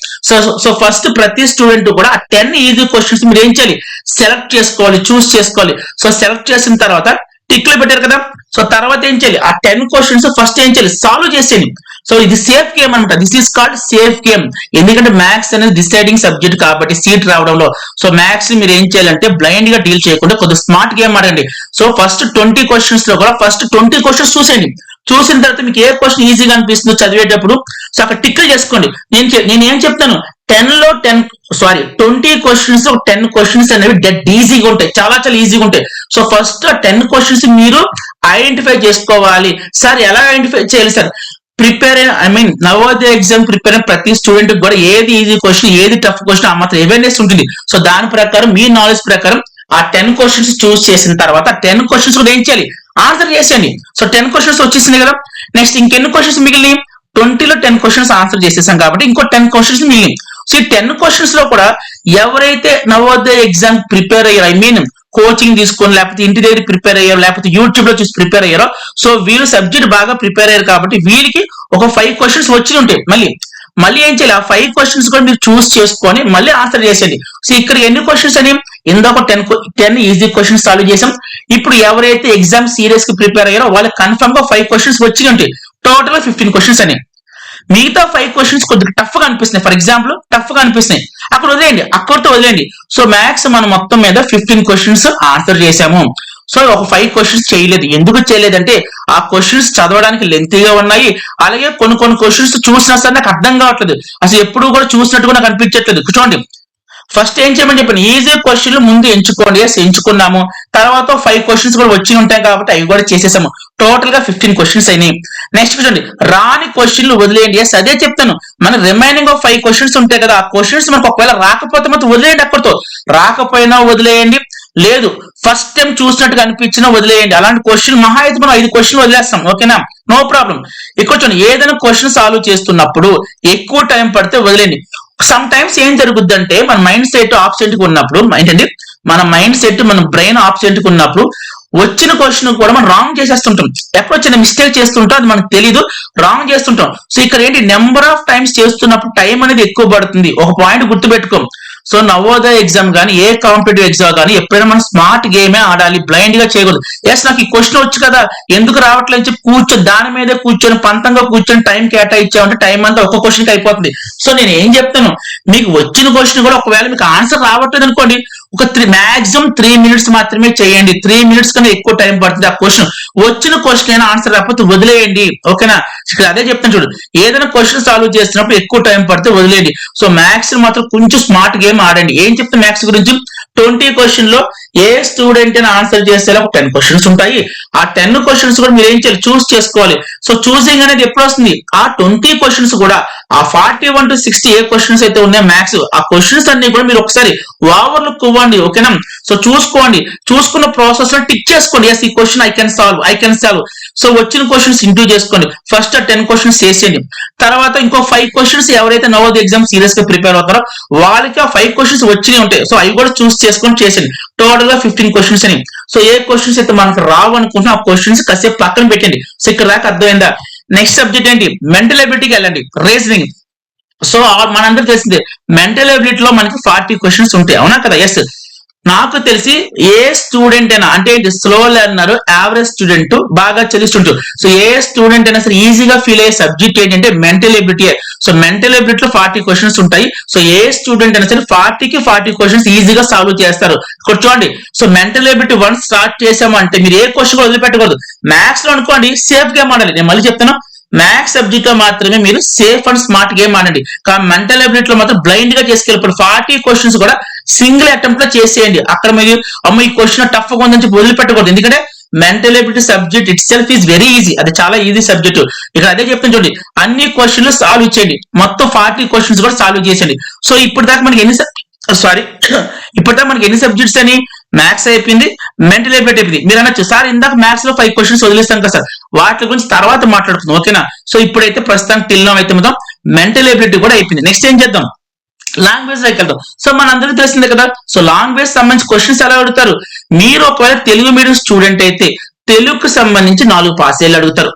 A: సో ఫస్ట్ ప్రతి స్టూడెంట్ కూడా ఆ 10 ఈజీ క్వశ్చన్స్ మీరు ఏం చేయాలి, సెలెక్ట్ చేసుకోవాలి, చూస్ చేసుకోవాలి. సో సెలెక్ట్ చేసిన తర్వాత టిక్లు పెట్టారు కదా, సో తర్వాత ఏం చేయాలి, ఆ 10 క్వశ్చన్స్ ఫస్ట్ ఏం చేయాలి, సాల్వ్ చేసేయండి. సో ఇది సేఫ్ గేమ్ అనమాట. This is called safe game. ఎందుకంటే మ్యాథ్స్ అనేది డిసైడింగ్ సబ్జెక్ట్ కాబట్టి సీట్ రావడంలో. సో మ్యాథ్స్ ని మీరు ఏం చేయాలంటే బ్లైండ్ గా డీల్ చేయకుండా కొద్దిగా స్మార్ట్ గేమ్ ఆడండి. సో ఫస్ట్ 20 క్వశ్చన్స్ లో కూడా ఫస్ట్ 20 క్వశ్చన్స్ చూసేయండి. చూసిన తర్వాత మీకు ఏ క్వశ్చన్ ఈజీగా అనిపిస్తుందో చదివేటప్పుడు సో అక్కడ టిక్లు చేసుకోండి. నేను ఏం చెప్తాను, 20 క్వశ్చన్స్ 10 క్వశ్చన్స్ అనేవి డెడ్ ఈజీగా ఉంటాయి, చాలా చాలా ఈజీగా ఉంటాయి. సో ఫస్ట్ 10 క్వశ్చన్స్ మీరు ఐడెంటిఫై చేసుకోవాలి. సార్ ఎలా ఐడెంటిఫై చేయాలి sir, prepare Navodaya exam prepare అయిన ప్రతి స్టూడెంట్ కూడా ఏది ఈజీ క్వశ్చన్ ఏది టఫ్ క్వశ్చన్ ఆ మాత్రం అవేర్నెస్ ఉంటుంది. సో దాని ప్రకారం మీ నాలెడ్జ్ ప్రకారం ఆ 10 క్వశ్చన్స్ చూస్ చేసిన తర్వాత 10 క్వశ్చన్స్ కూడా ఏం చేయాలి, ఆన్సర్ చేసేయండి. సో 10 క్వశ్చన్స్ వచ్చేసింది కదా, నెక్స్ట్ ఇంకెన్ని క్వశ్చన్స్ మిగిలినాయి, 20లో 10 క్వశ్చన్స్ ఆన్సర్ చేసేసాం కాబట్టి ఇంకో 10 క్వశ్చన్స్ మిగిలినాయి. సో ఈ 10 క్వశ్చన్స్ లో కూడా ఎవరైతే నవోదయ ఎగ్జామ్ ప్రిపేర్ అయ్యారో, కోచింగ్ తీసుకొని లేకపోతే ఇంటి దగ్గర ప్రిపేర్ అయ్యారో లేకపోతే యూట్యూబ్ లో చూసి ప్రిపేర్ అయ్యారో, సో వీళ్ళు సబ్జెక్ట్ బాగా ప్రిపేర్ అయ్యారు కాబట్టి వీళ్ళకి ఒక 5 క్వశ్చన్స్ వచ్చి ఉంటాయి. మళ్ళీ ఏం చేయాలి, ఆ 5 క్వశ్చన్స్ కూడా మీరు చూస్ చేసుకొని మళ్ళీ ఆన్సర్ చేసేది. సో ఇక్కడ ఎన్ని క్వశ్చన్స్ అని, ఇందాక 10 ఈజీ క్వశ్చన్స్ సాల్వ్ చేసాం. ఇప్పుడు ఎవరైతే ఎగ్జామ్ సీరియస్ కి ప్రిపేర్ అయ్యారో వాళ్ళకి కన్ఫర్మ్ గా 5 క్వశ్చన్స్ వచ్చి ఉంటాయి. టోటల్ 15 క్వశ్చన్స్ అని. మిగతా 5 క్వశ్చన్స్ కొద్దిగా టఫ్ గా అనిపిస్తున్నాయి, ఫర్ ఎగ్జాంపుల్ టఫ్ గా అనిపిస్తున్నాయి, అక్కడ వదిలేయండి, అక్కడితో వదిలేయండి. సో మ్యాథ్స్ మనం మొత్తం మీద 15 క్వశ్చన్స్ ఆన్సర్ చేసాము. సో ఒక 5 క్వశ్చన్స్ చేయలేదు. ఎందుకు చేయలేదంటే ఆ క్వశ్చన్స్ చదవడానికి లెంతీగా ఉన్నాయి, అలాగే కొన్ని క్వశ్చన్స్ చూసినా సరే నాకు అర్థం కావట్లేదు, అసలు ఎప్పుడు కూడా చూసినట్టుగా నాకు అనిపించట్లేదు. చూడండి, ఫస్ట్ ఏం చేయమని చెప్పాను, ఈజీ క్వశ్చన్లు ముందు ఎంచుకోండి. ఎంచుకున్నాము, తర్వాత 5 క్వశ్చన్స్ కూడా వచ్చి ఉంటాయి కాబట్టి అవి కూడా చేసేసాము. టోటల్ గా 15 క్వశ్చన్స్ అయినాయి. నెక్స్ట్ చూడండి, రాని క్వశ్చన్లు వదిలేయండి. అదే చెప్తాను, మన రిమైనింగ్ 5 క్వశ్చన్స్ ఉంటాయి కదా, ఆ క్వశ్చన్స్ మనకు ఒకవేళ రాకపోతే మాత్రం వదిలేయండి, అక్కడితో రాకపోయినా వదిలేయండి, లేదు ఫస్ట్ టైం చూసినట్టుగా అనిపించినా వదిలేయండి. అలాంటి క్వశ్చన్ మహా అయితే మనం 5 క్వశ్చన్లు వదిలేస్తాం, ఓకేనా, నో ప్రాబ్లం. ఇక్కడ చూడండి, ఏదైనా క్వశ్చన్ సాల్వ్ చేస్తున్నప్పుడు ఎక్కువ టైం పడితే వదిలేండి. సమ్ టైమ్స్ ఏం జరుగుద్ది అంటే మన మైండ్ సెట్ ఆబ్సెంట్ గా ఉన్నప్పుడు, ఏంటంటే మన మైండ్ సెట్ మన బ్రెయిన్ ఆబ్సెంట్ గా ఉన్నప్పుడు వచ్చిన క్వశ్చన్ కూడా మనం రాంగ్ చేసేస్తుంటాం. ఎక్కడో చిన్న మిస్టేక్ చేస్తుంటాం, అది మనకు తెలీదు, రాంగ్ చేస్తుంటాం. సో ఇక్కడ ఏంటి, నెంబర్ ఆఫ్ టైమ్స్ చేస్తున్నప్పుడు టైం అనేది ఎక్కువ పడుతుంది. ఒక పాయింట్ గుర్తుపెట్టుకో, సో నవోదయ ఎగ్జామ్ కానీ ఏ కాంపిటేటివ్ ఎగ్జామ్ కానీ ఎప్పుడైనా మనం స్మార్ట్ గేమే ఆడాలి, బ్లైండ్ గా చేయకూడదు. ఎస్ నాకు ఈ క్వశ్చన్ వచ్చు కదా ఎందుకు రావట్లేదు చెప్పి దాని మీద కూర్చొని పంతంగా కూర్చొని టైం కేటాయించామంటే టైం అంతా ఒక్క క్వశ్చన్కి అయిపోతుంది. సో నేను ఏం చెప్తాను, మీకు వచ్చిన క్వశ్చన్ కూడా ఒకవేళ మీకు ఆన్సర్ రావట్లేదు అనుకోండి, ఒక మాక్సిమం 3 minutes మాత్రమే చేయండి. 3 minutes కన్నా ఎక్కువ టైం పడుతుంది ఆ క్వశ్చన్. వచ్చిన క్వశ్చన్ అయినా ఆన్సర్ రాకపోతే వదిలేయండి, ఓకేనా. ఇక్కడ అదే చెప్తాను చూడు, ఏదైనా క్వశ్చన్ సాల్వ్ చేస్తున్నప్పుడు ఎక్కువ టైం పడితే వదిలేయండి. సో మ్యాథ్స్ మాత్రం కొంచెం స్మార్ట్ గేమ్ ఆడండి. ఏం చెప్తే మ్యాథ్స్ గురించి, 20 క్వశ్చన్ లో ఏ స్టూడెంట్ అయినా ఆన్సర్ చేస్తే ఒక 10 క్వశ్చన్స్ ఉంటాయి. ఆ 10 క్వశ్చన్స్ కూడా మీరు ఏం చేయాలి, చూస్ చేసుకోవాలి. సో చూసింగ్ అనేది ఎప్పుడు వస్తుంది, ఆ 20 క్వశ్చన్స్ కూడా ఆ 41 to 60 ఏ క్వశ్చన్స్ అయితే ఉన్నాయో మ్యాథ్స్, ఆ క్వశ్చన్స్ అన్ని కూడా మీరు ఒకసారి ఓవర్ లుక్ ఇవ్వండి, ఓకేనా. సో చూసుకోండి, చూసుకున్న ప్రాసెస్ లో టిక్ చేసుకోండి, ఎస్ ఈ question I can solve. So వచ్చిన క్వశ్చన్స్ ఇంటూ చేసుకోండి. ఫస్ట్ 10 క్వశ్చన్స్ చేసేయండి. తర్వాత ఇంకో 5 క్వశ్చన్స్ ఎవరైతే నవోదయ ఎగ్జామ్ సీరియస్ గా ప్రిపేర్ అవుతారో వాళ్ళకి ఆ 5 క్వశ్చన్స్ వచ్చినాయి ఉంటాయి. సో అవి కూడా చూస్ చేసుకొని చేసేయండి. టోటల్ గా 15 క్వశ్చన్స్ అని. సో ఏ క్వశ్చన్స్ అయితే మనకు రావు అనుకుంటున్నా ఆ క్వశ్చన్స్ కాసేపు పక్కన పెట్టండి. సో ఇక్కడ దాకా అర్థమైందా. నెక్స్ట్ సబ్జెక్ట్ ఏంటి, మెంటల్ ఎబిలిటీకి వెళ్ళండి, రీజనింగ్. సో మనందరూ తెలిసిందే మెంటల్ ఎబిలిటీ లో మనకి 40 క్వశ్చన్స్ ఉంటాయి, అవునా కదా. ఎస్, నాకు తెలిసి ఏ స్టూడెంట్ అయినా, అంటే స్లో లెర్నర్, యావరేజ్ స్టూడెంట్, బాగా చదివే స్టూడెంట్, సో ఏ స్టూడెంట్ అయినా సరే ఈజీగా ఫీల్ అయ్యే సబ్జెక్ట్ ఏంటంటే మెంటల్ ఎబిలిటీ. సో మెంటల్ ఎబిలిటీలో 40 క్వశ్చన్స్ ఉంటాయి. సో ఏ స్టూడెంట్ అయినా సరే 40 క్వశ్చన్స్ ఈజీగా సాల్వ్ చేస్తారు. ఇక్కడ చూడండి, సో మెంటల్ ఎబిలిటీ 1 స్టార్ట్ చేసామంటే మీరు ఏ క్వశ్చన్ వదిలిపెట్టకూడదు. మ్యాథ్స్ లో అనుకోండి సేఫ్ గేమ్ ఆడాలి. నేను మళ్ళీ చెప్తాను, మ్యాథ్స్ సబ్జెక్ట్ లో మాత్రమే మీరు సేఫ్ అండ్ స్మార్ట్ గేమ్ ఆడండి. కానీ మెంటల్ ఎబిలిటీ లో మాత్రం బ్లైండ్ గా చేసుకెళ్ళిపోయి 40 క్వశ్చన్స్ కూడా సింగిల్ అటెంప్ట్ లో చేసేయండి. అక్కడ మీరు అమ్మ ఈ క్వశ్చన్ టఫ్ గా ఉందని చెప్పి వదిలిపెట్టకూడదు. ఎందుకంటే mental ability subject it self is very easy, అది చాలా ఈజీ సబ్జెక్ట్. ఇక్కడ అదే చెప్తాను చూడండి, అన్ని క్వశ్చన్లు సాల్వ్ చేయండి, మొత్తం 40 క్వశ్చన్స్ కూడా సాల్వ్ చేసేయండి. సో ఇప్పుడు దాకా మనకి ఎన్ని సబ్జెక్ట్స్ అని, మ్యాథ్స్ అయిపోయింది, మెంటల్ ఎబిలిటీ అయిపోయింది. మీరు అనొచ్చు సార్ ఇందాక మ్యాథ్స్ లో 5 క్వశ్చన్స్ వదిలేస్తాం కదా సార్, వాటి గురించి తర్వాత మాట్లాడుకుందాం, ఓకేనా. సో ఇప్పుడైతే ప్రస్తుతానికి టిల్ నౌ అయితే మొత్తం మెంటల్ ఎబిలిటీ కూడా అయిపోయింది. నెక్స్ట్ ఏం చేద్దాం, లాంగ్వేజ్ లోకి వెళ్తాం. సో మనందరికీ తెలిసిందే కదా. సో లాంగ్వేజ్ సంబంధించి క్వశ్చన్స్ ఎలా అడుగుతారు, మీరు ఒకవేళ తెలుగు మీడియం స్టూడెంట్ అయితే తెలుగుకు సంబంధించి 4 పాసేలు అడుగుతారు.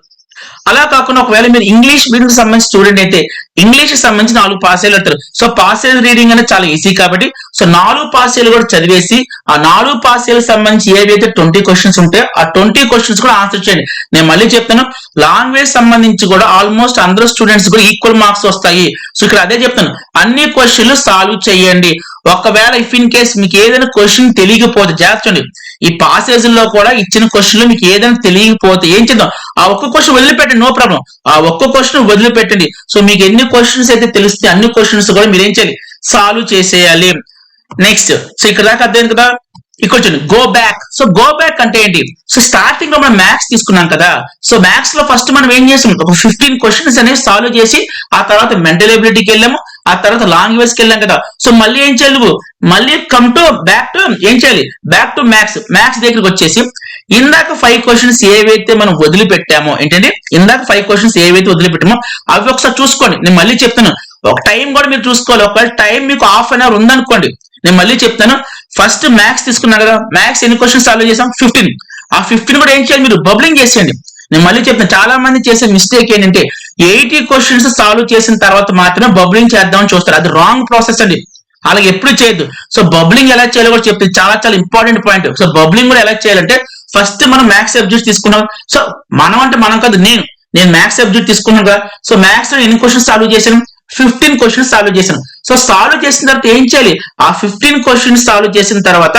A: అలా కాకుండా ఒకవేళ మీరు ఇంగ్లీష్ మీడియం సంబంధించి స్టూడెంట్ అయితే ఇంగ్లీష్ కి సంబంధించి 4 పాసేలు అవుతారు. సో పాసేజ్ రీడింగ్ అనేది చాలా ఈజీ కాబట్టి సో 4 పాసేలు కూడా చదివేసి ఆ 4 పాసేలకు సంబంధించి ఏవైతే 20 క్వశ్చన్స్ ఉంటాయో ఆ 20 క్వశ్చన్స్ కూడా ఆన్సర్ చేయండి. నేను మళ్ళీ చెప్తాను, లాంగ్వేజ్ సంబంధించి కూడా ఆల్మోస్ట్ అందరూ స్టూడెంట్స్ కూడా ఈక్వల్ మార్క్స్ వస్తాయి. సో ఇక్కడ అదే చెప్తాను, అన్ని క్వశ్చన్లు సాల్వ్ చేయండి. ఒకవేళ ఇఫ్ ఇన్ కేస్ మీకు ఏదైనా క్వశ్చన్ తెలియకపోతే జాగ్రత్త, ఈ పాసేజ్ లో కూడా ఇచ్చిన క్వశ్చన్లు మీకు ఏదైనా తెలియకపోతే ఏం చేద్దాం, ఆ ఒక్క క్వశ్చన్ వదిలిపెట్టండి, నో ప్రాబ్లం, ఆ ఒక్క క్వశ్చన్ వదిలిపెట్టండి. సో మీకు ఎన్ని క్వశ్చన్స్ అయితే తెలిస్తే అన్ని క్వశ్చన్స్ కూడా మీరు ఏం చేయాలి, సాల్వ్ చేసేయాలి. నెక్స్ట్, సో ఇక్కడ దాకా అర్థం కదా. ఇక్కడ చూడండి, go back. So go back అంటే ఏంటి, సో స్టార్టింగ్ లో మనం మ్యాథ్స్ తీసుకున్నాం కదా. సో మ్యాథ్స్ లో ఫస్ట్ మనం ఏం చేసాం, ఒక 15 క్వశ్చన్స్ అనేవి సాల్వ్ చేసి ఆ తర్వాత మెంటల్ ఎబిలిటీకి వెళ్ళాము, ఆ తర్వాత లాంగ్వేజ్ కి వెళ్ళాం కదా. సో మళ్ళీ ఏం చేయాలి నువ్వు, మళ్ళీ కమ్ టు బ్యాక్ టు ఏం చేయాలి, బ్యాక్ టు మ్యాథ్స్. మ్యాథ్స్ దగ్గరికి వచ్చేసి ఇందాక 5 క్వశ్చన్స్ ఏవైతే మనం వదిలిపెట్టామో, ఏంటంటే ఇందాక 5 క్వశ్చన్స్ ఏవైతే వదిలిపెట్టామో అవి ఒకసారి చూసుకోండి. నేను మళ్ళీ చెప్తాను, ఒక టైం కూడా మీరు చూసుకోవాలి. ఒకవేళ టైం మీకు ½ అన్ అవర్ ఉందనుకోండి, నేను మళ్ళీ చెప్తాను, ఫస్ట్ మ్యాథ్స్ తీసుకున్నా కదా, మ్యాథ్స్ ఎన్ని క్వశ్చన్స్ సాల్వ్ చేసాం, 15. ఆ 15 కూడా ఏం చేయాలి, మీరు బబ్లింగ్ చేసేయండి. నేను మళ్ళీ చెప్తాను, చాలా మంది చేసే మిస్టేక్ ఏంటంటే 80 క్వశ్చన్స్ సాల్వ్ చేసిన తర్వాత మాత్రమే బబ్లింగ్ చేద్దామని చూస్తారు. అది రాంగ్ ప్రాసెస్ అండి, అలాగే ఎప్పుడు చేయొద్దు. సో బబ్లింగ్ ఎలా చేయాలో కూడా చెప్తే చాలా చాలా ఇంపార్టెంట్ పాయింట్. సో బబ్లింగ్ కూడా ఎలా చేయాలంటే, ఫస్ట్ మనం మ్యాథ్స్ సబ్జెక్ట్ తీసుకున్నాం. సో మనం అంటే మనం కాదు, నేను మ్యాథ్స్ సబ్జెక్ట్ తీసుకున్నాను కదా. సో మ్యాథ్స్ లో ఎన్ని క్వశ్చన్స్ సాల్వ్ చేశాను, 15 క్వశ్చన్స్ సాల్వ్ చేశాను. సో సాల్వ్ చేసిన తర్వాత ఏం చేయాలి, ఆ 15 క్వశ్చన్స్ సాల్వ్ చేసిన తర్వాత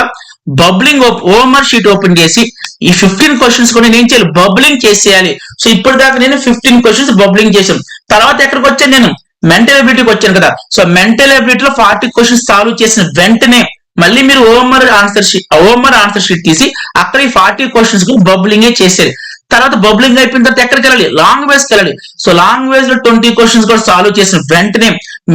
A: బబ్లింగ్ ఓఎంఆర్ షీట్ ఓపెన్ చేసి ఈ 15 క్వశ్చన్స్ కూడా నేను ఏం చేయాలి, బబ్లింగ్ చేసేయాలి. సో ఇప్పుడు దాకా నేను 15 క్వశ్చన్స్ బబ్లింగ్ చేశాను. తర్వాత ఎక్కడికి వచ్చాను, నేను మెంటల్ ఎబిలిటీకి వచ్చాను కదా. సో మెంటల్ ఎబిలిటీలో 40 క్వశ్చన్స్ సాల్వ్ చేసిన వెంటనే మళ్ళీ మీరు ఓఎంఆర్ ఆన్సర్ షీట్ తీసి అక్కడ ఈ 40 క్వశ్చన్స్ కు బబ్లింగే చేసేది. తర్వాత బబ్లింగ్ అయిపోయిన తర్వాత ఎక్కడికి వెళ్ళాలి, లాంగ్వేజ్ కి వెళ్ళాలి. సో లాంగ్వేజ్ లో 20 క్వశ్చన్స్ కూడా సాల్వ్ చేసిన వెంటనే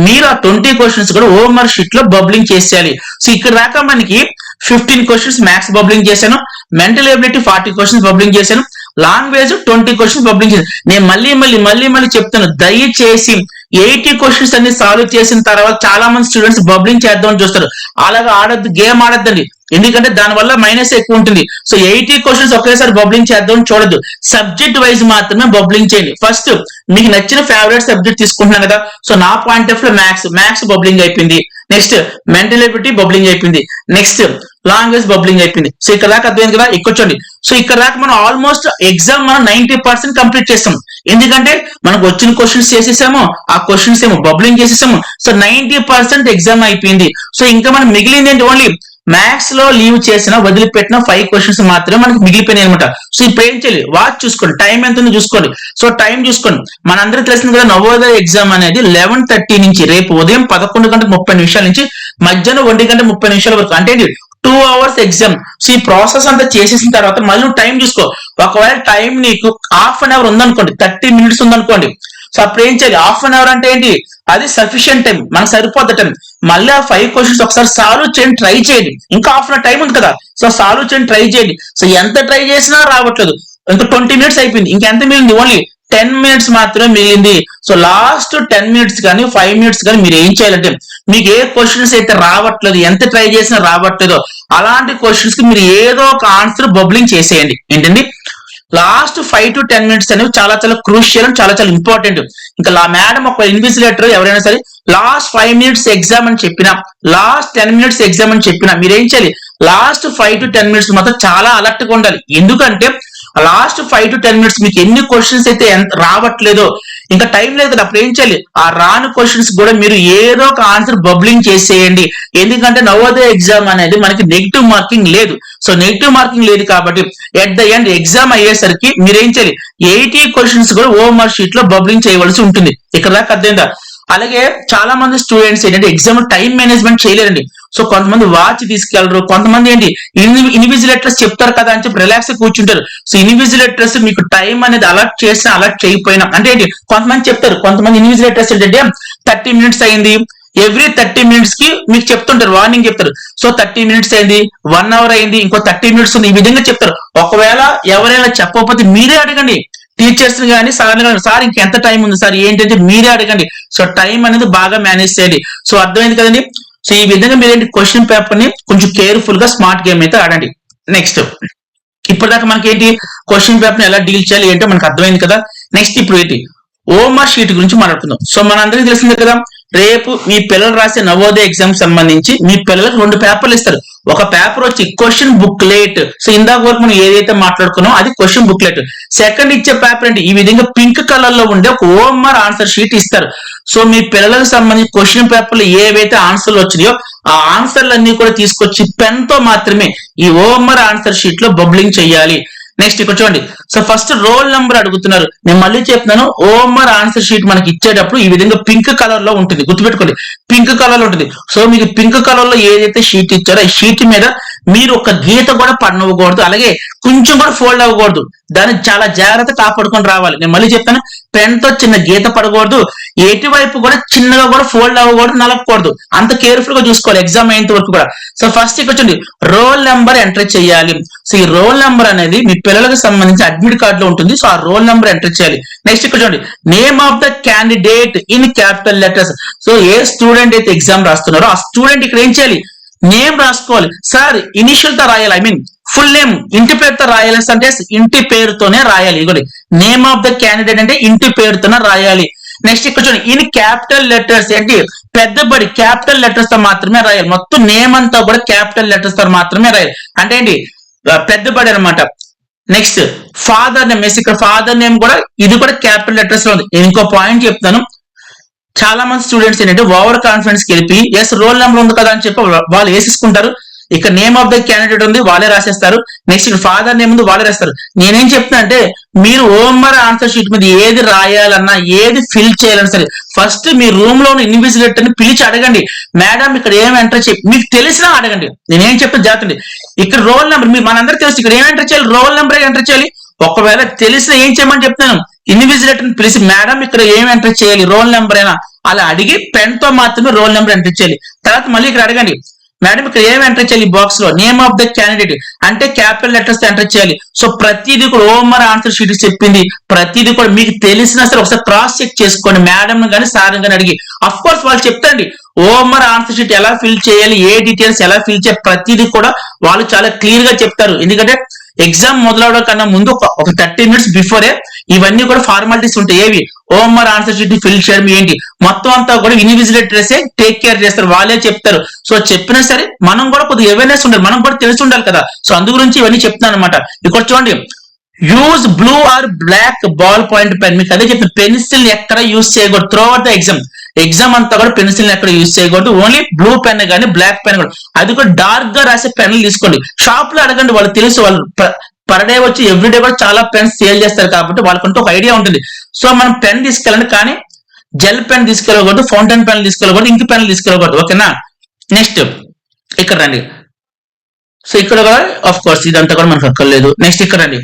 A: మీరు ఆ 20 క్వశ్చన్స్ కూడా ఓఎంఆర్ షీట్ లో బబ్లింగ్ చేసేయాలి. సో ఇక్కడ దాకా మనకి 15 క్వశ్చన్స్ మ్యాథ్స్ బబ్లింగ్ చేశాను, మెంటల్ ఎబిలిటీ 40 క్వశ్చన్స్ బబ్లింగ్ చేశాను, లాంగ్వేజ్ 20 క్వశ్చన్స్ బబ్లింగ్ చేశాను. నేను మళ్ళీ చెప్తాను, దయచేసి 80 క్వశ్చన్స్ అన్ని సాల్వ్ చేసిన తర్వాత చాలా మంది స్టూడెంట్స్ బబ్లింగ్ చేద్దామని చూస్తారు. అలాగా ఆడద్దు, గేమ్ ఆడద్దండి, ఎందుకంటే దాని వల్ల మైనస్ ఎక్కువ ఉంటుంది. సో 80 క్వశ్చన్స్ ఒకేసారి బబ్లింగ్ చేద్దామని చూడద్దు, సబ్జెక్ట్ వైజ్ మాత్రమే బబ్లింగ్ చేయండి. ఫస్ట్ మీకు నచ్చిన ఫేవరెట్ సబ్జెక్ట్ తీసుకుంటున్నాను కదా. సో నా పాయింట్ ఆఫ్ లో మ్యాథ్స్ బబ్లింగ్ అయిపోయింది, నెక్స్ట్ మెంటల్ ఎబిలిటీ బబ్లింగ్ అయిపోయింది, నెక్స్ట్ లాంగ్వేజ్ బబ్లింగ్ అయిపోయింది. సో ఇక్కడ దాకా అర్థమైంది కదా. ఇక్కడ చూడండి, సో ఇక్కడ దాకా మనం ఆల్మోస్ట్ ఎగ్జామ్ మనం 90% కంప్లీట్ చేస్తాం. ఎందుకంటే మనకు వచ్చిన క్వశ్చన్స్ చేసేసాము, ఆ క్వశ్చన్స్ ఏమో బబ్లింగ్ చేసేసాము. సో 90% ఎగ్జామ్ అయిపోయింది. సో ఇంకా మనం మిగిలింది ఏంటి, ఓన్లీ మ్యాథ్స్ లో లీవ్ చేసిన వదిలిపెట్టిన 5 క్వశ్చన్స్ మాత్రమే మనకి మిగిలిపోయినాయి అనమాట. సో ఇప్పుడు ఏం చేయాలి, వాచ్ చూసుకోండి, టైం ఎంత ఉందో చూసుకోండి. సో టైం చూసుకోండి, మనందరికీ తెలిసింది కదా, నవోదయ ఎగ్జామ్ అనేది 11:30 నుంచి రేపు ఉదయం 11:30 నుంచి మధ్యాహ్నం 1:30 వరకు, అంటే 2 hours ఎగ్జామ్. సో ఈ ప్రాసెస్ అంతా చేసేసిన తర్వాత మళ్ళీ నువ్వు టైం చూసుకో. ఒకవేళ టైం నీకు ½ అన్ అవర్ ఉందనుకోండి, 30 minutes ఉందనుకోండి, సో అప్పుడు ఏం చేయాలి, ½ అన్ అవర్ అంటే ఏంటి, అది సఫిషియంట్ టైం, మనకు సరిపోద్ది టైం. మళ్ళీ ఆ 5 క్వశ్చన్స్ ఒకసారి సాల్వ్ చేయండి, ట్రై చేయండి. ఇంకా ½ అన్ అవర్ టైం ఉంది కదా, సో సాల్వ్ చేయండి, ట్రై చేయండి. సో ఎంత ట్రై చేసినా రావట్లేదు, ఇంకా 20 minutes అయిపోయింది, ఇంకెంత మిగిలింది, ఓన్లీ 10 minutes మాత్రమే మిగిలింది. సో లాస్ట్ 10 minutes కానీ 5 minutes కానీ మీరు ఏం చేయాలంటే, మీకు ఏ క్వశ్చన్స్ అయితే రావట్లేదు, ఎంత ట్రై చేసినా రావట్లేదో అలాంటి క్వశ్చన్స్ కి మీరు ఏదో ఒక ఆన్సర్ బబ్లింగ్ చేసేయండి. ఏంటండి, లాస్ట్ 5 to 10 minutes అనేవి చాలా చాలా క్రూషియల్ అండ్ చాలా చాలా ఇంపార్టెంట్. ఇంకా మేడం ఒక ఇన్విజిలేటర్ ఎవరైనా సరే లాస్ట్ 5 minutes ఎగ్జామ్ అని చెప్పినా, లాస్ట్ 10 minutes ఎగ్జామ్ అని చెప్పినా మీరు ఏం చేయాలి, లాస్ట్ 5 to 10 minutes మాత్రం చాలా అలర్ట్ గా ఉండాలి. ఎందుకంటే లాస్ట్ 5 to 10 minutes మీకు ఎన్ని క్వశ్చన్స్ అయితే రావట్లేదో, ఇంకా టైం లేదు కదా, అప్పుడు ఏం చేయాలి, ఆ రాని క్వశ్చన్స్ కూడా మీరు ఏదో ఒక ఆన్సర్ బబ్లింగ్ చేసేయండి. ఎందుకంటే నవోదయ ఎగ్జామ్ అనేది మనకి నెగిటివ్ మార్కింగ్ లేదు. సో నెగిటివ్ మార్కింగ్ లేదు కాబట్టి ఎట్ ద ఎండ్ ఎగ్జామ్ అయ్యేసరికి మీరు ఏం చేయాలి, 80 క్వశ్చన్స్ కూడా ఓఎంఆర్ షీట్ లో బబ్లింగ్ చేయవలసి ఉంటుంది. ఇక్కడ దాకా అర్థమైందా. అలాగే చాలా మంది స్టూడెంట్స్ ఏంటంటే ఎగ్జామ్ టైం మేనేజ్మెంట్ చేయలేరండి. సో కొంతమంది వాచ్ తీసుకెళ్లరు, కొంతమంది ఏంటి ఇన్విజిలేటర్స్ చెప్తారు కదా అని చెప్పి రిలాక్స్ కూర్చుంటారు. సో ఇన్విజిలేటర్స్ మీకు టైం అనేది అలర్ట్ చేసినా అలర్ట్ చేయకపోయినా, అంటే ఏంటి, కొంతమంది చెప్తారు, కొంతమంది ఇన్విజిలేటర్స్ ఏంటంటే 30 minutes అయింది, ఎవ్రీ 30 minutes కి మీకు చెప్తుంటారు, వార్నింగ్ చెప్తారు. సో 30 minutes అయింది, 1 hour అయింది, ఇంకో 30 minutes ఉంది, ఈ విధంగా చెప్తారు. ఒకవేళ ఎవరైనా చెప్పకపోతే మీరే అడగండి, టీచర్స్ కానీ సార్ ఇంకెంత టైం ఉంది సార్ ఏంటంటే మీరే అడగండి. సో టైం అనేది బాగా మేనేజ్ చేయండి. సో అర్థమైంది కదండి. సో ఈ విధంగా మీరేంటి క్వశ్చన్ పేపర్ ని కొంచెం కేర్ఫుల్ గా స్మార్ట్ గేమ్ అయితే ఆడండి. నెక్స్ట్ ఇప్పటిదాకా మనకి ఏంటి క్వశ్చన్ పేపర్ ని ఎలా డీల్ చేయాలి ఏంటో మనకు అర్థమైంది కదా. నెక్స్ట్ ఇప్పుడు ఏంటి ఓఎంఆర్ షీట్ గురించి మాట్లాడుకుందాం. సో మనందరికీ తెలిసిందే కదా, రేపు మీ పిల్లలు రాసే నవోదయ ఎగ్జామ్ సంబంధించి మీ పిల్లలకు 2 పేపర్లు ఇస్తారు. ఒక పేపర్ వచ్చి క్వశ్చన్ బుక్లెట్. సో ఇందాక వరకు మనం ఏదైతే మాట్లాడుకున్నామో అది క్వశ్చన్ బుక్లెట్. సెకండ్ ఇచ్చే పేపర్ ఏంటి, ఈ విధంగా పింక్ కలర్ లో ఉండే ఒక ఓఎంఆర్ ఆన్సర్ షీట్ ఇస్తారు. సో మీ పిల్లలకు సంబంధించి క్వశ్చన్ పేపర్లు ఏవైతే ఆన్సర్లు వచ్చినాయో ఆ ఆన్సర్లన్నీ కూడా తీసుకొచ్చి పెన్ తో మాత్రమే ఈ ఓఎంఆర్ ఆన్సర్ షీట్ లో బబ్లింగ్ చేయాలి. నెక్స్ట్ ఇక్కడ చూడండి. సో ఫస్ట్ రోల్ నెంబర్ అడుగుతున్నారు. నేను మళ్ళీ చెప్తున్నాను, ఓఎంఆర్ ఆన్సర్ షీట్ మనకి ఇచ్చేటప్పుడు ఈ విధంగా పింక్ కలర్ లో ఉంటుంది, గుర్తుపెట్టుకోండి పింక్ కలర్ లో ఉంటుంది. సో మీకు పింక్ కలర్ లో ఏదైతే షీట్ ఇచ్చారో ఈ షీట్ మీద మీరు ఒక గీత కూడా పడనివ్వకూడదు, అలాగే కొంచెం కూడా ఫోల్డ్ అవ్వకూడదు. దాన్ని చాలా జాగ్రత్త కాపాడుకొని రావాలి. నేను మళ్ళీ చెప్తాను, పెన్ తో చిన్న గీత పడకూడదు, ఎటువైపు కూడా చిన్నగా కూడా ఫోల్డ్ అవ్వకూడదు, నలగకూడదు. అంత కేర్ఫుల్ గా చూసుకోవాలి ఎగ్జామ్ అయ్యేంత వరకు కూడా. సో ఫస్ట్ ఇక్కడ చూడండి, రోల్ నెంబర్ ఎంటర్ చేయాలి. సో ఈ రోల్ నెంబర్ అనేది మీ పిల్లలకు సంబంధించి అడ్మిట్ కార్డ్ లో ఉంటుంది. సో ఆ రోల్ నెంబర్ ఎంటర్ చేయాలి. నెక్స్ట్ ఇక్కడ చూడండి, name of the candidate in capital letters. So ఏ స్టూడెంట్ అయితే ఎగ్జామ్ రాస్తున్నారో ఆ స్టూడెంట్ ఇక్కడ ఏం చేయాలి, నేమ్ రాసుకోవాలి. సార్ ఇనిషియల్ తో రాయాలి, ఐ మీన్ ఫుల్ నేమ్ ఇంటి పేరుతో రాయాలి అంటే ఇంటి పేరుతోనే రాయాలి. ఇదిగోండి నేమ్ ఆఫ్ ద క్యాండిడేట్ అంటే ఇంటి పేరుతోనే రాయాలి. నెక్స్ట్ ఇక్కడ చూడండి, ఇన్ క్యాపిటల్ లెటర్స్ అంటే పెద్దబడి క్యాపిటల్ లెటర్స్ తో మాత్రమే రాయాలి. మొత్తం నేమ్ అంతా కూడా క్యాపిటల్ లెటర్స్ తో మాత్రమే రాయాలి, అంటే ఏంటి పెద్దబడి అనమాట. నెక్స్ట్ ఫాదర్ నేమ్, ఇక్కడ ఫాదర్ నేమ్ కూడా ఇది కూడా క్యాపిటల్ లెటర్స్ లో ఉంది. నేను ఇంకో పాయింట్ చెప్తాను, చాలా మంది స్టూడెంట్స్ ఏంటంటే ఓవర్ కాన్ఫిడెన్స్ కి వెళ్ళి ఎస్ రోల్ నెంబర్ ఉంది కదా అని చెప్పి వాళ్ళు వేసేసుకుంటారు. ఇక్కడ నేమ్ ఆఫ్ ద క్యాండిడేట్ ఉంది వాళ్ళే రాసేస్తారు. నెక్స్ట్ ఇక్కడ ఫాదర్ నేమ్ ఉంది వాళ్ళే రాస్తారు. నేనేం చెప్తున్నా అంటే మీరు ఓఎంఆర్ ఆన్సర్ షీట్ మీద ఏది రాయాలన్నా ఏది ఫిల్ చేయాలన్నా సరే ఫస్ట్ మీ రూమ్ లో ఉన్న ఇన్విజిలేటర్ ని పిలిచి అడగండి, మేడం ఇక్కడ ఏం ఎంటర్ చేయాలి, మీకు తెలిసినా అడగండి. నేనేం చెప్పిన జాతండి, ఇక్కడ రోల్ నెంబర్ మనందరికీ తెలుసు, ఇక్కడ ఏం ఎంటర్ చేయాలి, రోల్ నెంబర్ ఎంటర్ చేయాలి. ఒకవేళ తెలిసిన ఏం చేయమని చెప్తాను, ఇన్విజిలేటర్ ని పిలిచి మేడం ఇక్కడ ఏం ఎంటర్ చేయాలి, రోల్ నెంబర్ అయినా అలా అడిగి పెన్ తో మాత్రమే రోల్ నెంబర్ ఎంటర్ చేయాలి. తర్వాత మళ్ళీ ఇక్కడ అడగండి, మేడం ఇక్కడ ఏం ఎంటర్ చేయాలి, బాక్స్ లో నేమ్ ఆఫ్ ద క్యాండిడేట్ అంటే క్యాపిటల్ లెటర్స్ తో ఎంటర్ చేయాలి. సో ప్రతిదీ కూడా ఓఎంఆర్ ఆన్సర్ షీట్ చెప్పింది ప్రతిదీ కూడా మీకు తెలిసినా సరే ఒకసారి క్రాస్ చెక్ చేసుకోండి, మేడం కానీ సార్ కానీ అడిగి. అఫ్ కోర్స్ వాళ్ళు చెప్తాండి ఓఎంఆర్ ఆన్సర్ షీట్ ఎలా ఫిల్ చేయాలి, ఏ డీటెయిల్స్ ఎలా ఫిల్ చేయాలి, ప్రతిదీ కూడా వాళ్ళు చాలా క్లియర్ గా చెప్తారు. ఎందుకంటే ఎగ్జామ్ మొదలవడం కన్నా ముందు ఒక 30 minutes బిఫోరే ఇవన్నీ కూడా ఫార్మాలిటీస్ ఉంటాయి. ఏవి ఓఎంఆర్ ఆన్సర్ షీట్ ఫిల్ చేయడం ఏంటి మొత్తం అంతా కూడా ఇన్విజిలేటర్సే టేక్ కేర్ చేస్తారు, వాళ్ళే చెప్తారు. సో చెప్పినా సరే మనం కూడా కొద్దిగా అవేర్నెస్ ఉండాలి, మనం కూడా తెలిసి ఉండాలి కదా. సో అందు గురించి ఇవన్నీ చెప్తున్నాను అనమాట. ఇక్కడ చూడండి, use blue or black ball point pen. మీకు అదే చెప్తాను, పెన్సిల్ ఎక్కడ యూజ్ చేయకూడదు త్రూ అవుట్ ద ఎగ్జామ్ అంతా కూడా పెన్సిల్ ఎక్కడ యూజ్ చేయకూడదు, ఓన్లీ బ్లూ పెన్ కానీ బ్లాక్ పెన్ కూడా. అది కూడా డార్క్ గా రాసే పెన్లు తీసుకోండి. షాప్ లో అడగండి, వాళ్ళు తెలుసు, వాళ్ళు పర్ డే వచ్చి ఎవ్రీడే కూడా చాలా పెన్స్ సేల్ చేస్తారు కాబట్టి వాళ్ళకంటూ ఒక ఐడియా ఉంటుంది. సో మనం పెన్ తీసుకెళ్ళండి, కానీ జెల్ పెన్ తీసుకెళ్ళకూడదు, ఫౌంటైన్ పెన్ తీసుకెళ్ళకూడదు, ఇంక్ పెన్లు తీసుకెళ్ళకూడదు, ఓకేనా. నెక్స్ట్ ఇక్కడ రండి. సో ఇక్కడ కూడా ఆఫ్ కోర్స్ ఇదంతా కూడా మనకు అక్కర్లేదు. నెక్స్ట్ ఇక్కడ రండి.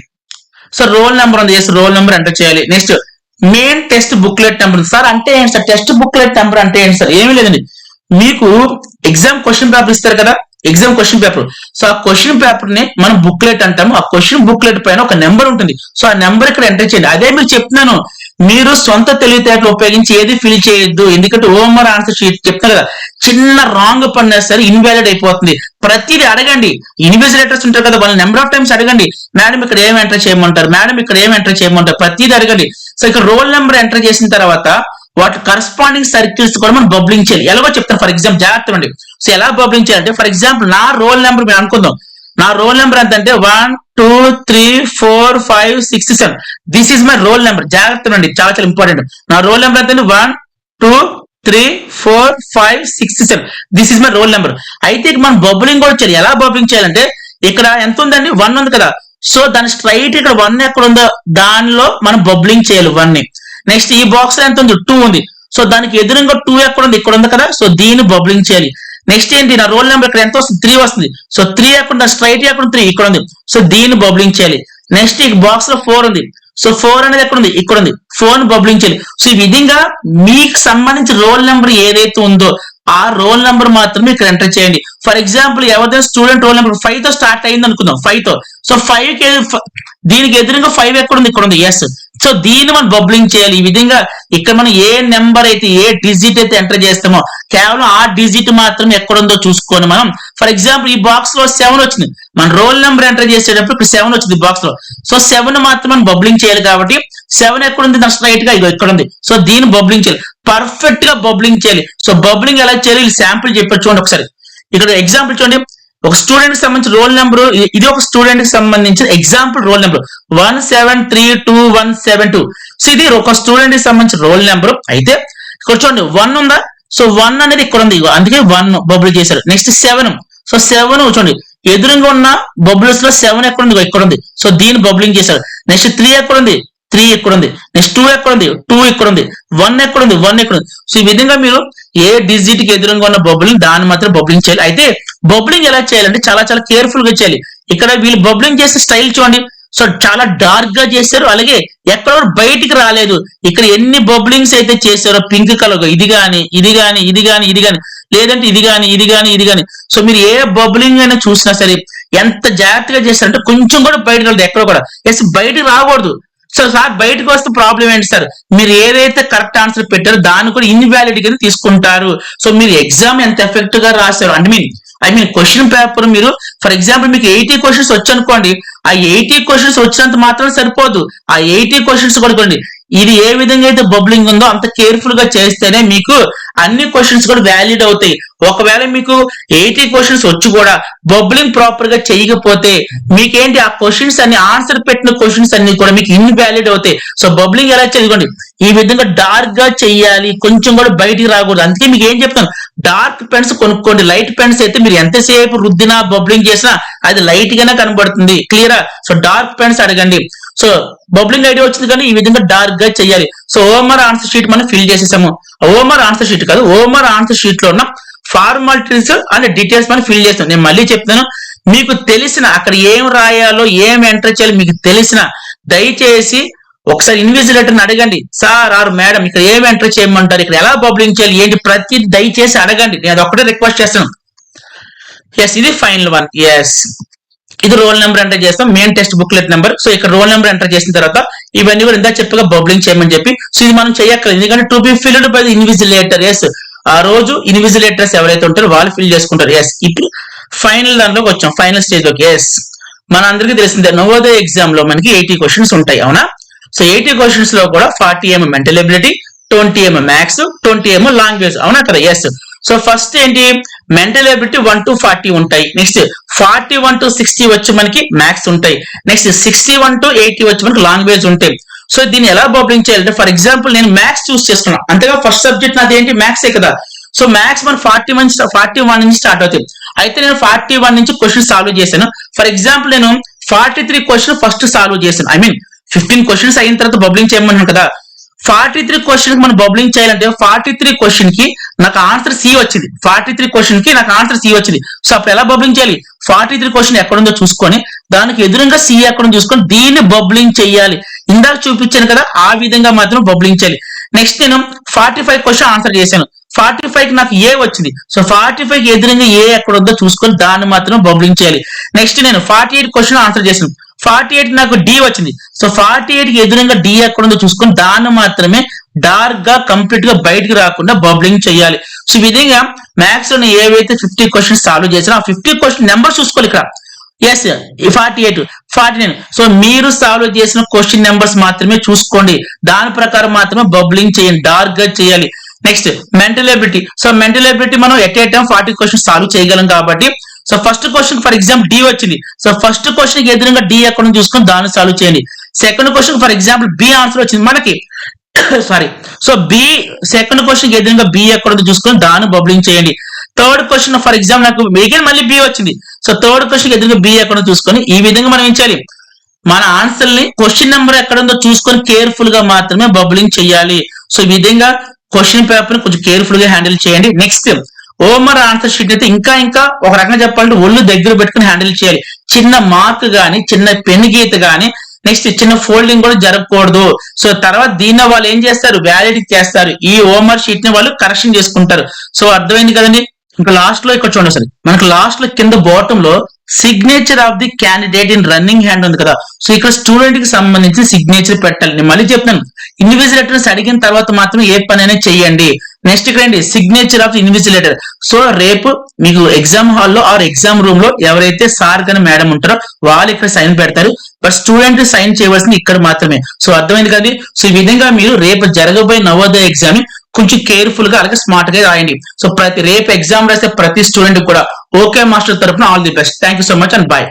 A: సో రోల్ నెంబర్ ఉంది, రోల్ నెంబర్ ఎంటర్ చేయాలి. Next main test booklet number. Sir అంటే ఏంటి సార్ టెస్ట్ బుక్లెట్ నెంబర్ అంటే ఏంటి సార్? ఏమీ లేదండి, మీకు ఎగ్జామ్ క్వశ్చన్ పేపర్ ఇస్తారు కదా, ఎగ్జామ్ క్వశ్చన్ పేపర్. సో ఆ క్వశ్చన్ పేపర్ ని మనం బుక్లెట్ అంటాము. ఆ క్వశ్చన్ బుక్లెట్ పైన ఒక నెంబర్ ఉంటుంది. సో ఆ నెంబర్ ఇక్కడ ఎంటర్ చేయండి. అదే మీరు చెప్తున్నాను, మీరు సొంత తెలివితేటలు ఉపయోగించి ఏది ఫిల్ చేయొద్దు. ఎందుకంటే ఓఎంఆర్ ఆన్సర్ షీట్ చెప్తారు కదా, చిన్న రాంగ్ పడినా సరే ఇన్వాలిడ్ అయిపోతుంది. ప్రతిదీ అడగండి, ఇన్విజిలేటర్స్ ఉంటారు కదా, వాళ్ళ నెంబర్ ఆఫ్ టైమ్స్ అడగండి, మేడం ఇక్కడ ఏం ఎంటర్ చేయమంటారు, మేడం ఇక్కడ ఏం ఎంటర్ చేయమంటారు, ప్రతిదీ అడగండి. సో ఇక్కడ రోల్ నెంబర్ ఎంటర్ చేసిన తర్వాత వాటి కరస్పాండింగ్ సర్కిల్స్ కూడా మనం బబ్లింగ్ చేయాలి. ఎలాగో చెప్తాను, ఫర్ ఎగ్జాంపుల్ జాగ్రత్త అండి. సో ఎలా బబ్లింగ్ చేయాలంటే, ఫర్ ఎగ్జాంపుల్ నా రోల్ నెంబర్ మీరు అనుకుందాం, నా రోల్ నెంబర్ ఎంత అంటే 1 2 3 4 5 6 7. This is my roll number. జాగ్రత్త అండి, చాలా చాలా ఇంపార్టెంట్. నా రోల్ నెంబర్ ఎంత 1 2 3 4 5 6 7. This is my roll number. అయితే మనం బబ్లింగ్ కూడా చేయాలి. ఎలా బబ్లింగ్ చేయాలంటే, ఇక్కడ ఎంత ఉందండి 1 ఉంది కదా, సో దాని స్ట్రైట్ ఇక్కడ 1 ఎక్కడ ఉందో దానిలో మనం బబ్లింగ్ చేయాలి 1 ని. నెక్స్ట్ ఈ బాక్స్ లో ఎంత ఉంది 2 ఉంది, సో దానికి ఎదురుగా 2 ఎక్కడ ఉంది, ఇక్కడ ఉంది కదా, సో దీన్ని బబ్లింగ్ చేయాలి. నెక్స్ట్ ఏంటి, నా రోల్ నెంబర్ ఇక్కడ ఎంత వస్తుంది 3 వస్తుంది, సో 3 ఎక్కడ స్ట్రైట్ ఎక్కడ 3 ఇక్కడ ఉంది, సో దీన్ని బబ్లింగ్ చేయాలి. నెక్స్ట్ ఈ బాక్స్ లో 4 ఉంది, సో 4 అనేది ఎక్కడ ఉంది, ఇక్కడ ఉంది, 4 బబ్లింగ్ చేయాలి. సో ఈ విధంగా మీకు సంబంధించి రోల్ నెంబర్ ఏదైతే ఉందో ఆ రోల్ నెంబర్ మాత్రమే ఇక్కడ ఎంటర్ చేయండి. ఫర్ ఎగ్జాంపుల్ ఎవరైనా స్టూడెంట్ రోల్ నెంబర్ 5 తో స్టార్ట్ అయింది అనుకుందాం, 5 తో, సో 5 కి దీనికి ఎదురుగా 5 ఎక్కడ ఉంది, ఇక్కడ ఉంది, ఎస్ సో దీన్ని మనం బబ్లింగ్ చేయాలి. ఈ విధంగా ఇక్కడ మనం ఏ నెంబర్ అయితే ఏ డిజిట్ అయితే ఎంటర్ చేస్తామో కేవలం ఆ డిజిట్ మాత్రం ఎక్కడుందో చూసుకొని మనం, ఫర్ ఎగ్జాంపుల్ ఈ బాక్స్ లో 7 వచ్చింది, మన రోల్ నెంబర్ ఎంటర్ చేసేటప్పుడు ఇప్పుడు 7 వచ్చింది బాక్స్ లో. సో 7 మాత్రం మనం బబ్లింగ్ చేయాలి కాబట్టి 7 ఎక్కడుంది దాని స్ట్రైట్ గా ఇగో ఇక్కడ ఉంది. సో దీన్ని బబ్లింగ్ చేయాలి, పర్ఫెక్ట్ గా బబ్లింగ్ చేయాలి. సో బబ్లింగ్ ఎలా చేయాలి శాంపుల్ చెప్పారు చూడండి ఒకసారి. ఇక్కడ ఎగ్జాంపుల్ చూడండి, ఒక స్టూడెంట్ కి సంబంధించిన రోల్ నెంబర్, ఇది ఒక స్టూడెంట్ కి సంబంధించిన ఎగ్జాంపుల్ రోల్ నెంబర్ 1732172. సో ఇది ఒక స్టూడెంట్ కి సంబంధించిన రోల్ నెంబర్. అయితే ఇక్కడ చూడండి 1 ఉందా, సో 1 అనేది ఇక్కడ ఉంది, అందుకే 1 బబుల్ చేశారు. నెక్స్ట్ 7, సో 7 చూడండి ఎదురుగా ఉన్న బబుల్స్ లో 7 ఎక్కడ ఉంది, ఇక్కడ ఉంది. సో దీన్ని బబులింగ్ చేశారు. నెక్స్ట్ 3 ఎక్కడ ఉంది, 3 ఇక్కడ ఉంది. నెక్స్ట్ 2 ఎక్కడ ఉంది, 2 ఇక్కడ ఉంది. 1 ఎక్కడ ఉంది, 1 ఇక్కడ ఉంది. సో ఈ విధంగా మీరు ఏ డిజిట్ కి ఎదురుగా ఉన్న బబులింగ్ దాన్ని మాత్రం బబులింగ్ చేయాలి. అయితే బబులింగ్ ఎలా చేయాలంటే చాలా చాలా కేర్ఫుల్ గా చేయాలి. ఇక్కడ వీళ్ళు బబులింగ్ చేసే స్టైల్ చూడండి, సో చాలా డార్క్ గా చేశారు, అలాగే ఎక్కడ బయటికి రాలేదు. ఇక్కడ ఎన్ని బబులింగ్స్ అయితే చేశారో పింక్ కలర్ గా, ఇది గాని ఇది గాని ఇది గాని ఇది గాని, లేదంటే ఇది గాని ఇది గాని ఇది గాని, సో మీరు ఏ బబులింగ్ అయినా చూసినా సరే ఎంత జాగ్రత్తగా చేస్తారంటే కొంచెం కూడా బయటకు రాలేదు, ఎక్కడ కూడా ఎస్ బయటకు రాకూడదు. సో సార్ బయటకు వస్తే ప్రాబ్లం ఏంటి సార్, మీరు ఏదైతే కరెక్ట్ ఆన్సర్ పెట్టారో దాన్ని కూడా ఇన్వాలిడ్ గా తీసుకుంటారు. సో మీరు ఎగ్జామ్ ఎంత ఎఫెక్టివ్ గా రాశారు, ఐ మీన్ క్వశ్చన్ పేపర్ మీరు ఫర్ ఎగ్జాంపుల్ మీకు 80 క్వశ్చన్స్ వచ్చనుకోండి, ఆ 80 క్వశ్చన్స్ వచ్చినంత మాత్రం సరిపోదు, ఆ 80 క్వశ్చన్స్ కూడా చూడండి ఇది ఏ విధంగా అయితే బబ్లింగ్ ఉందో అంత కేర్ఫుల్ గా చేస్తేనే మీకు అన్ని క్వశ్చన్స్ కూడా వ్యాలిడ్ అవుతాయి. ఒకవేళ మీకు 80 క్వశ్చన్స్ వచ్చి కూడా బబ్లింగ్ ప్రాపర్ గా చేయకపోతే మీకేంటి ఆ క్వశ్చన్స్ అన్ని ఆన్సర్ పెట్టిన క్వశ్చన్స్ అన్ని కూడా మీకు ఇన్వాలిడ్ అవుతాయి. సో బబ్లింగ్ ఎలా చదువుకోండి, ఈ విధంగా డార్క్ గా చెయ్యాలి, కొంచెం కూడా బయటికి రాకూడదు. అందుకే మీకు ఏం చెప్తాను, డార్క్ పెన్స్ కొనుక్కోండి. లైట్ పెన్స్ అయితే మీరు ఎంతసేపు రుద్దినా బబ్లింగ్ చేసినా అది లైట్ గానే కనబడుతుంది, క్లియరా. సో డార్క్ పెన్స్ అడగండి. సో బబ్లింగ్ ఐడియా వచ్చింది కానీ ఈ విధంగా డార్క్ గా చేయాలి. సో ఓఎంఆర్ ఆన్సర్ షీట్ మనం ఫిల్ చేసేసాము. ఓఎంఆర్ ఆన్సర్ షీట్ కాదు, ఓఎంఆర్ ఆన్సర్ షీట్ లో ఉన్న ఫార్మాలిటీస్ అండ్ డీటెయిల్స్ మనం ఫిల్ చేస్తాం. నేను మళ్ళీ చెప్తాను, మీకు తెలిసిన అక్కడ ఏం రాయాలో ఏం ఎంటర్ చేయాలి మీకు తెలిసిన దయచేసి ఒకసారి ఇన్విజిలేటర్ని అడగండి, సార్ ఆర్ మేడం ఇక్కడ ఏం ఎంటర్ చేయమంటారు, ఇక్కడ ఎలా బబ్లింగ్ చేయాలి ఏంటి ప్రతి దయచేసి అడగండి. నేను ఒకటే రిక్వెస్ట్ చేస్తాను. ఎస్ ఇది ఫైనల్ వన్. ఎస్ ఇది రోల్ నెంబర్ ఎంటర్ చేస్తాం, main text booklet number. So ఇక్కడ రోల్ నెంబర్ ఎంటర్ చేసిన తర్వాత ఇవన్నీ కూడా ఇందా చెప్పగా బబ్లింగ్ చేయమని చెప్పి, సో ఇది మనం చేయక్కర్లేదు ఎందుకంటే to be filled by the invigilator. Yes ఆ రోజు ఇన్విజిలేటర్స్ ఎవరైతే ఉంటారో వాళ్ళు ఫిల్ చేసుకుంటారు. ఎస్ ఇప్పుడు ఫైనల్ దానిలోకి వచ్చాం, ఫైనల్ స్టేజ్ లోకి. ఎస్ మన అందరికీ తెలిసిందే నవోదయ ఎగ్జామ్ లో మనకి 80 క్వశ్చన్స్ ఉంటాయి, అవునా. సో 80 క్వశ్చన్స్ లో కూడా 40 ఏమో మెంటల్ ఎబిలిటీ, 20 ఏమో మ్యాథ్స్, 20 ఏమో లాంగ్వేజ్, అవునా కదా. ఎస్ సో ఫస్ట్ ఏంటి మెంటల్ ఎబిలిటీ 1 to 40 ఉంటాయి. నెక్స్ట్ 41 to 60 వచ్చి మనకి మ్యాథ్స్ ఉంటాయి. నెక్స్ట్ 61 to 80 వచ్చి మనకి లాంగ్వేజ్ ఉంటాయి. సో దీన్ని ఎలా బబ్లింగ్ చేయాలంటే ఫర్ ఎగ్జాంపుల్ నేను మ్యాథ్స్ చూస్ చేసుకున్నాను, అంతేగా ఫస్ట్ సబ్జెక్ట్ నాది ఏంటి మ్యాథ్సే కదా. సో మ్యాథ్స్ మన 41 నుంచి స్టార్ట్ అవుతుంది. అయితే నేను 41 నుంచి క్వశ్చన్ సాల్వ్ చేశాను. ఫర్ ఎగ్జాంపుల్ నేను 43 క్వశ్చన్ ఫస్ట్ సాల్వ్ చేశాను. ఐ మీన్ 15 క్వశ్చన్స్ అయిన తర్వాత బబ్లింగ్ చేయమన్నాను కదా. 43 క్వశ్చన్ మనం బబ్లింగ్ చేయాలంటే 43 క్వశ్చన్ కి నాకు ఆన్సర్ సి వచ్చింది. 43 క్వశ్చన్ కి నాకు ఆన్సర్ సి వచ్చింది. సో అప్పుడు ఎలా బబ్లింగ్ చేయాలి, 43 క్వశ్చన్ ఎక్కడుందో చూసుకొని దానికి ఎదురుగా సి ఎక్కడుందో చూసుకొని దీన్ని బబ్లింగ్ చేయాలి. ఇందాక చూపించాను కదా ఆ విధంగా మాత్రం బబ్లింగ్ చేయాలి. నెక్స్ట్ నేను 45 క్వశ్చన్ ఆన్సర్ చేశాను, 45 కి నాకు ఏ వచ్చింది. సో 45 కి ఎదురుగా ఏ ఎక్కడ ఉందో చూసుకొని దాన్ని మాత్రం బబ్లింగ్ చేయాలి. నెక్స్ట్ నేను 48 క్వశ్చన్ ఆన్సర్ చేశాను, 48 నాకు డి వచ్చింది. సో 48 కి ఎదురుగా డి ఎక్కడ ఉందో చూసుకొని దాన్ని మాత్రమే డార్క్ గా కంప్లీట్ గా బయటకు రాకుండా బబ్లింగ్ చేయాలి. సో ఈ విధంగా మ్యాథ్స్ లో ఏవైతే 50 క్వశ్చన్స్ సాల్వ్ చేసినా ఆ 50 క్వశ్చన్ నెంబర్ చూసుకోవాలి ఇక్కడ. ఎస్ 48 49. సో మీరు సాల్వ్ చేసిన క్వశ్చన్ నెంబర్స్ మాత్రమే చూసుకోండి, దాని ప్రకారం మాత్రమే బబ్లింగ్ చేయండి, డార్క్ గా చేయాలి. Next mental ability. So mental ability మనం at a time 40 question solve చేయగలం కాబట్టి so first question for example D వచ్చింది. సో ఫస్ట్ క్వశ్చన్ కి ఎదురుగా డి ఎక్కడ చూసుకొని దాన్ని సాల్వ్ చేయండి. Second question for example B answer వచ్చింది మనకి sorry. So B second question కి ఎదురుగా బి ఎక్కడ చూసుకొని దాన్ని బబ్లింగ్ చేయండి. థర్డ్ క్వశ్చన్ ఫర్ ఎగ్జాంపుల్ నాకు అగైన్ మళ్ళీ బి వచ్చింది. సో థర్డ్ క్వశ్చన్ కి ఎదురుగా బి ఎక్కడ చూసుకొని ఈ విధంగా మనం ఏం చేయాలి, మన ఆన్సర్ ని క్వశ్చన్ నెంబర్ ఎక్కడ ఉందో చూసుకొని కేర్ఫుల్ గా మాత్రమే బబ్లింగ్ చేయాలి. సో ఈ విధంగా క్వశ్చన్ పేపర్ కొంచెం కేర్ఫుల్ గా హ్యాండిల్ చేయండి. నెక్స్ట్ ఓఎంఆర్ ఆన్సర్ షీట్ అయితే ఇంకా ఒక రకంగా చెప్పాలంటే ఒళ్ళు దగ్గర పెట్టుకుని హ్యాండిల్ చేయాలి. చిన్న మార్క్ గాని చిన్న పెన్ గీత గాని నెక్స్ట్ చిన్న ఫోల్డింగ్ కూడా జరగకూడదు. సో తర్వాత దీన్ని వాళ్ళు ఏం చేస్తారు, వ్యాలిడ్ చేస్తారు, ఈ ఓఎంఆర్ షీట్ ని వాళ్ళు కరెక్షన్ చేసుకుంటారు. సో అర్థమైంది కదండి. ఇంకా లాస్ట్ లో ఇక్కడ చూడండి, సరే మనకు లాస్ట్ లో కింద బాటమ్ లో signature of the candidate in running hand ఉంది కదా, సో ఇక్కడ స్టూడెంట్ కి సంబంధించి సిగ్నేచర్ పెట్టాలి. నేను మళ్ళీ చెప్తాను, ఇన్విజిలేటర్స్ అడిగిన తర్వాత మాత్రం ఏ పనైనా చెయ్యండి. నెక్స్ట్ ఇక్కడ ఏంటి, సిగ్నేచర్ ఆఫ్ ఇన్విజిలేటర్. సో రేపు మీకు ఎగ్జామ్ హాల్లో ఆర్ ఎగ్జామ్ రూమ్ లో ఎవరైతే సార్ కానీ మేడం ఉంటారో వాళ్ళు ఇక్కడ సైన్ పెడతారు, బట్ స్టూడెంట్ సైన్ చేయవలసింది ఇక్కడ మాత్రమే. సో అర్థమైంది కదండి. సో ఈ విధంగా మీరు రేపు జరగబోయే నవోదయ ఎగ్జామ్ కొంచెం కేర్ఫుల్ గా అలాగే స్మార్ట్ గా రాయండి. సో రేపు ఎగ్జామ్ రాస్తే ప్రతి స్టూడెంట్ కూడా ఓకే మాస్టర్ తరపున all the best. Thank you so much and bye.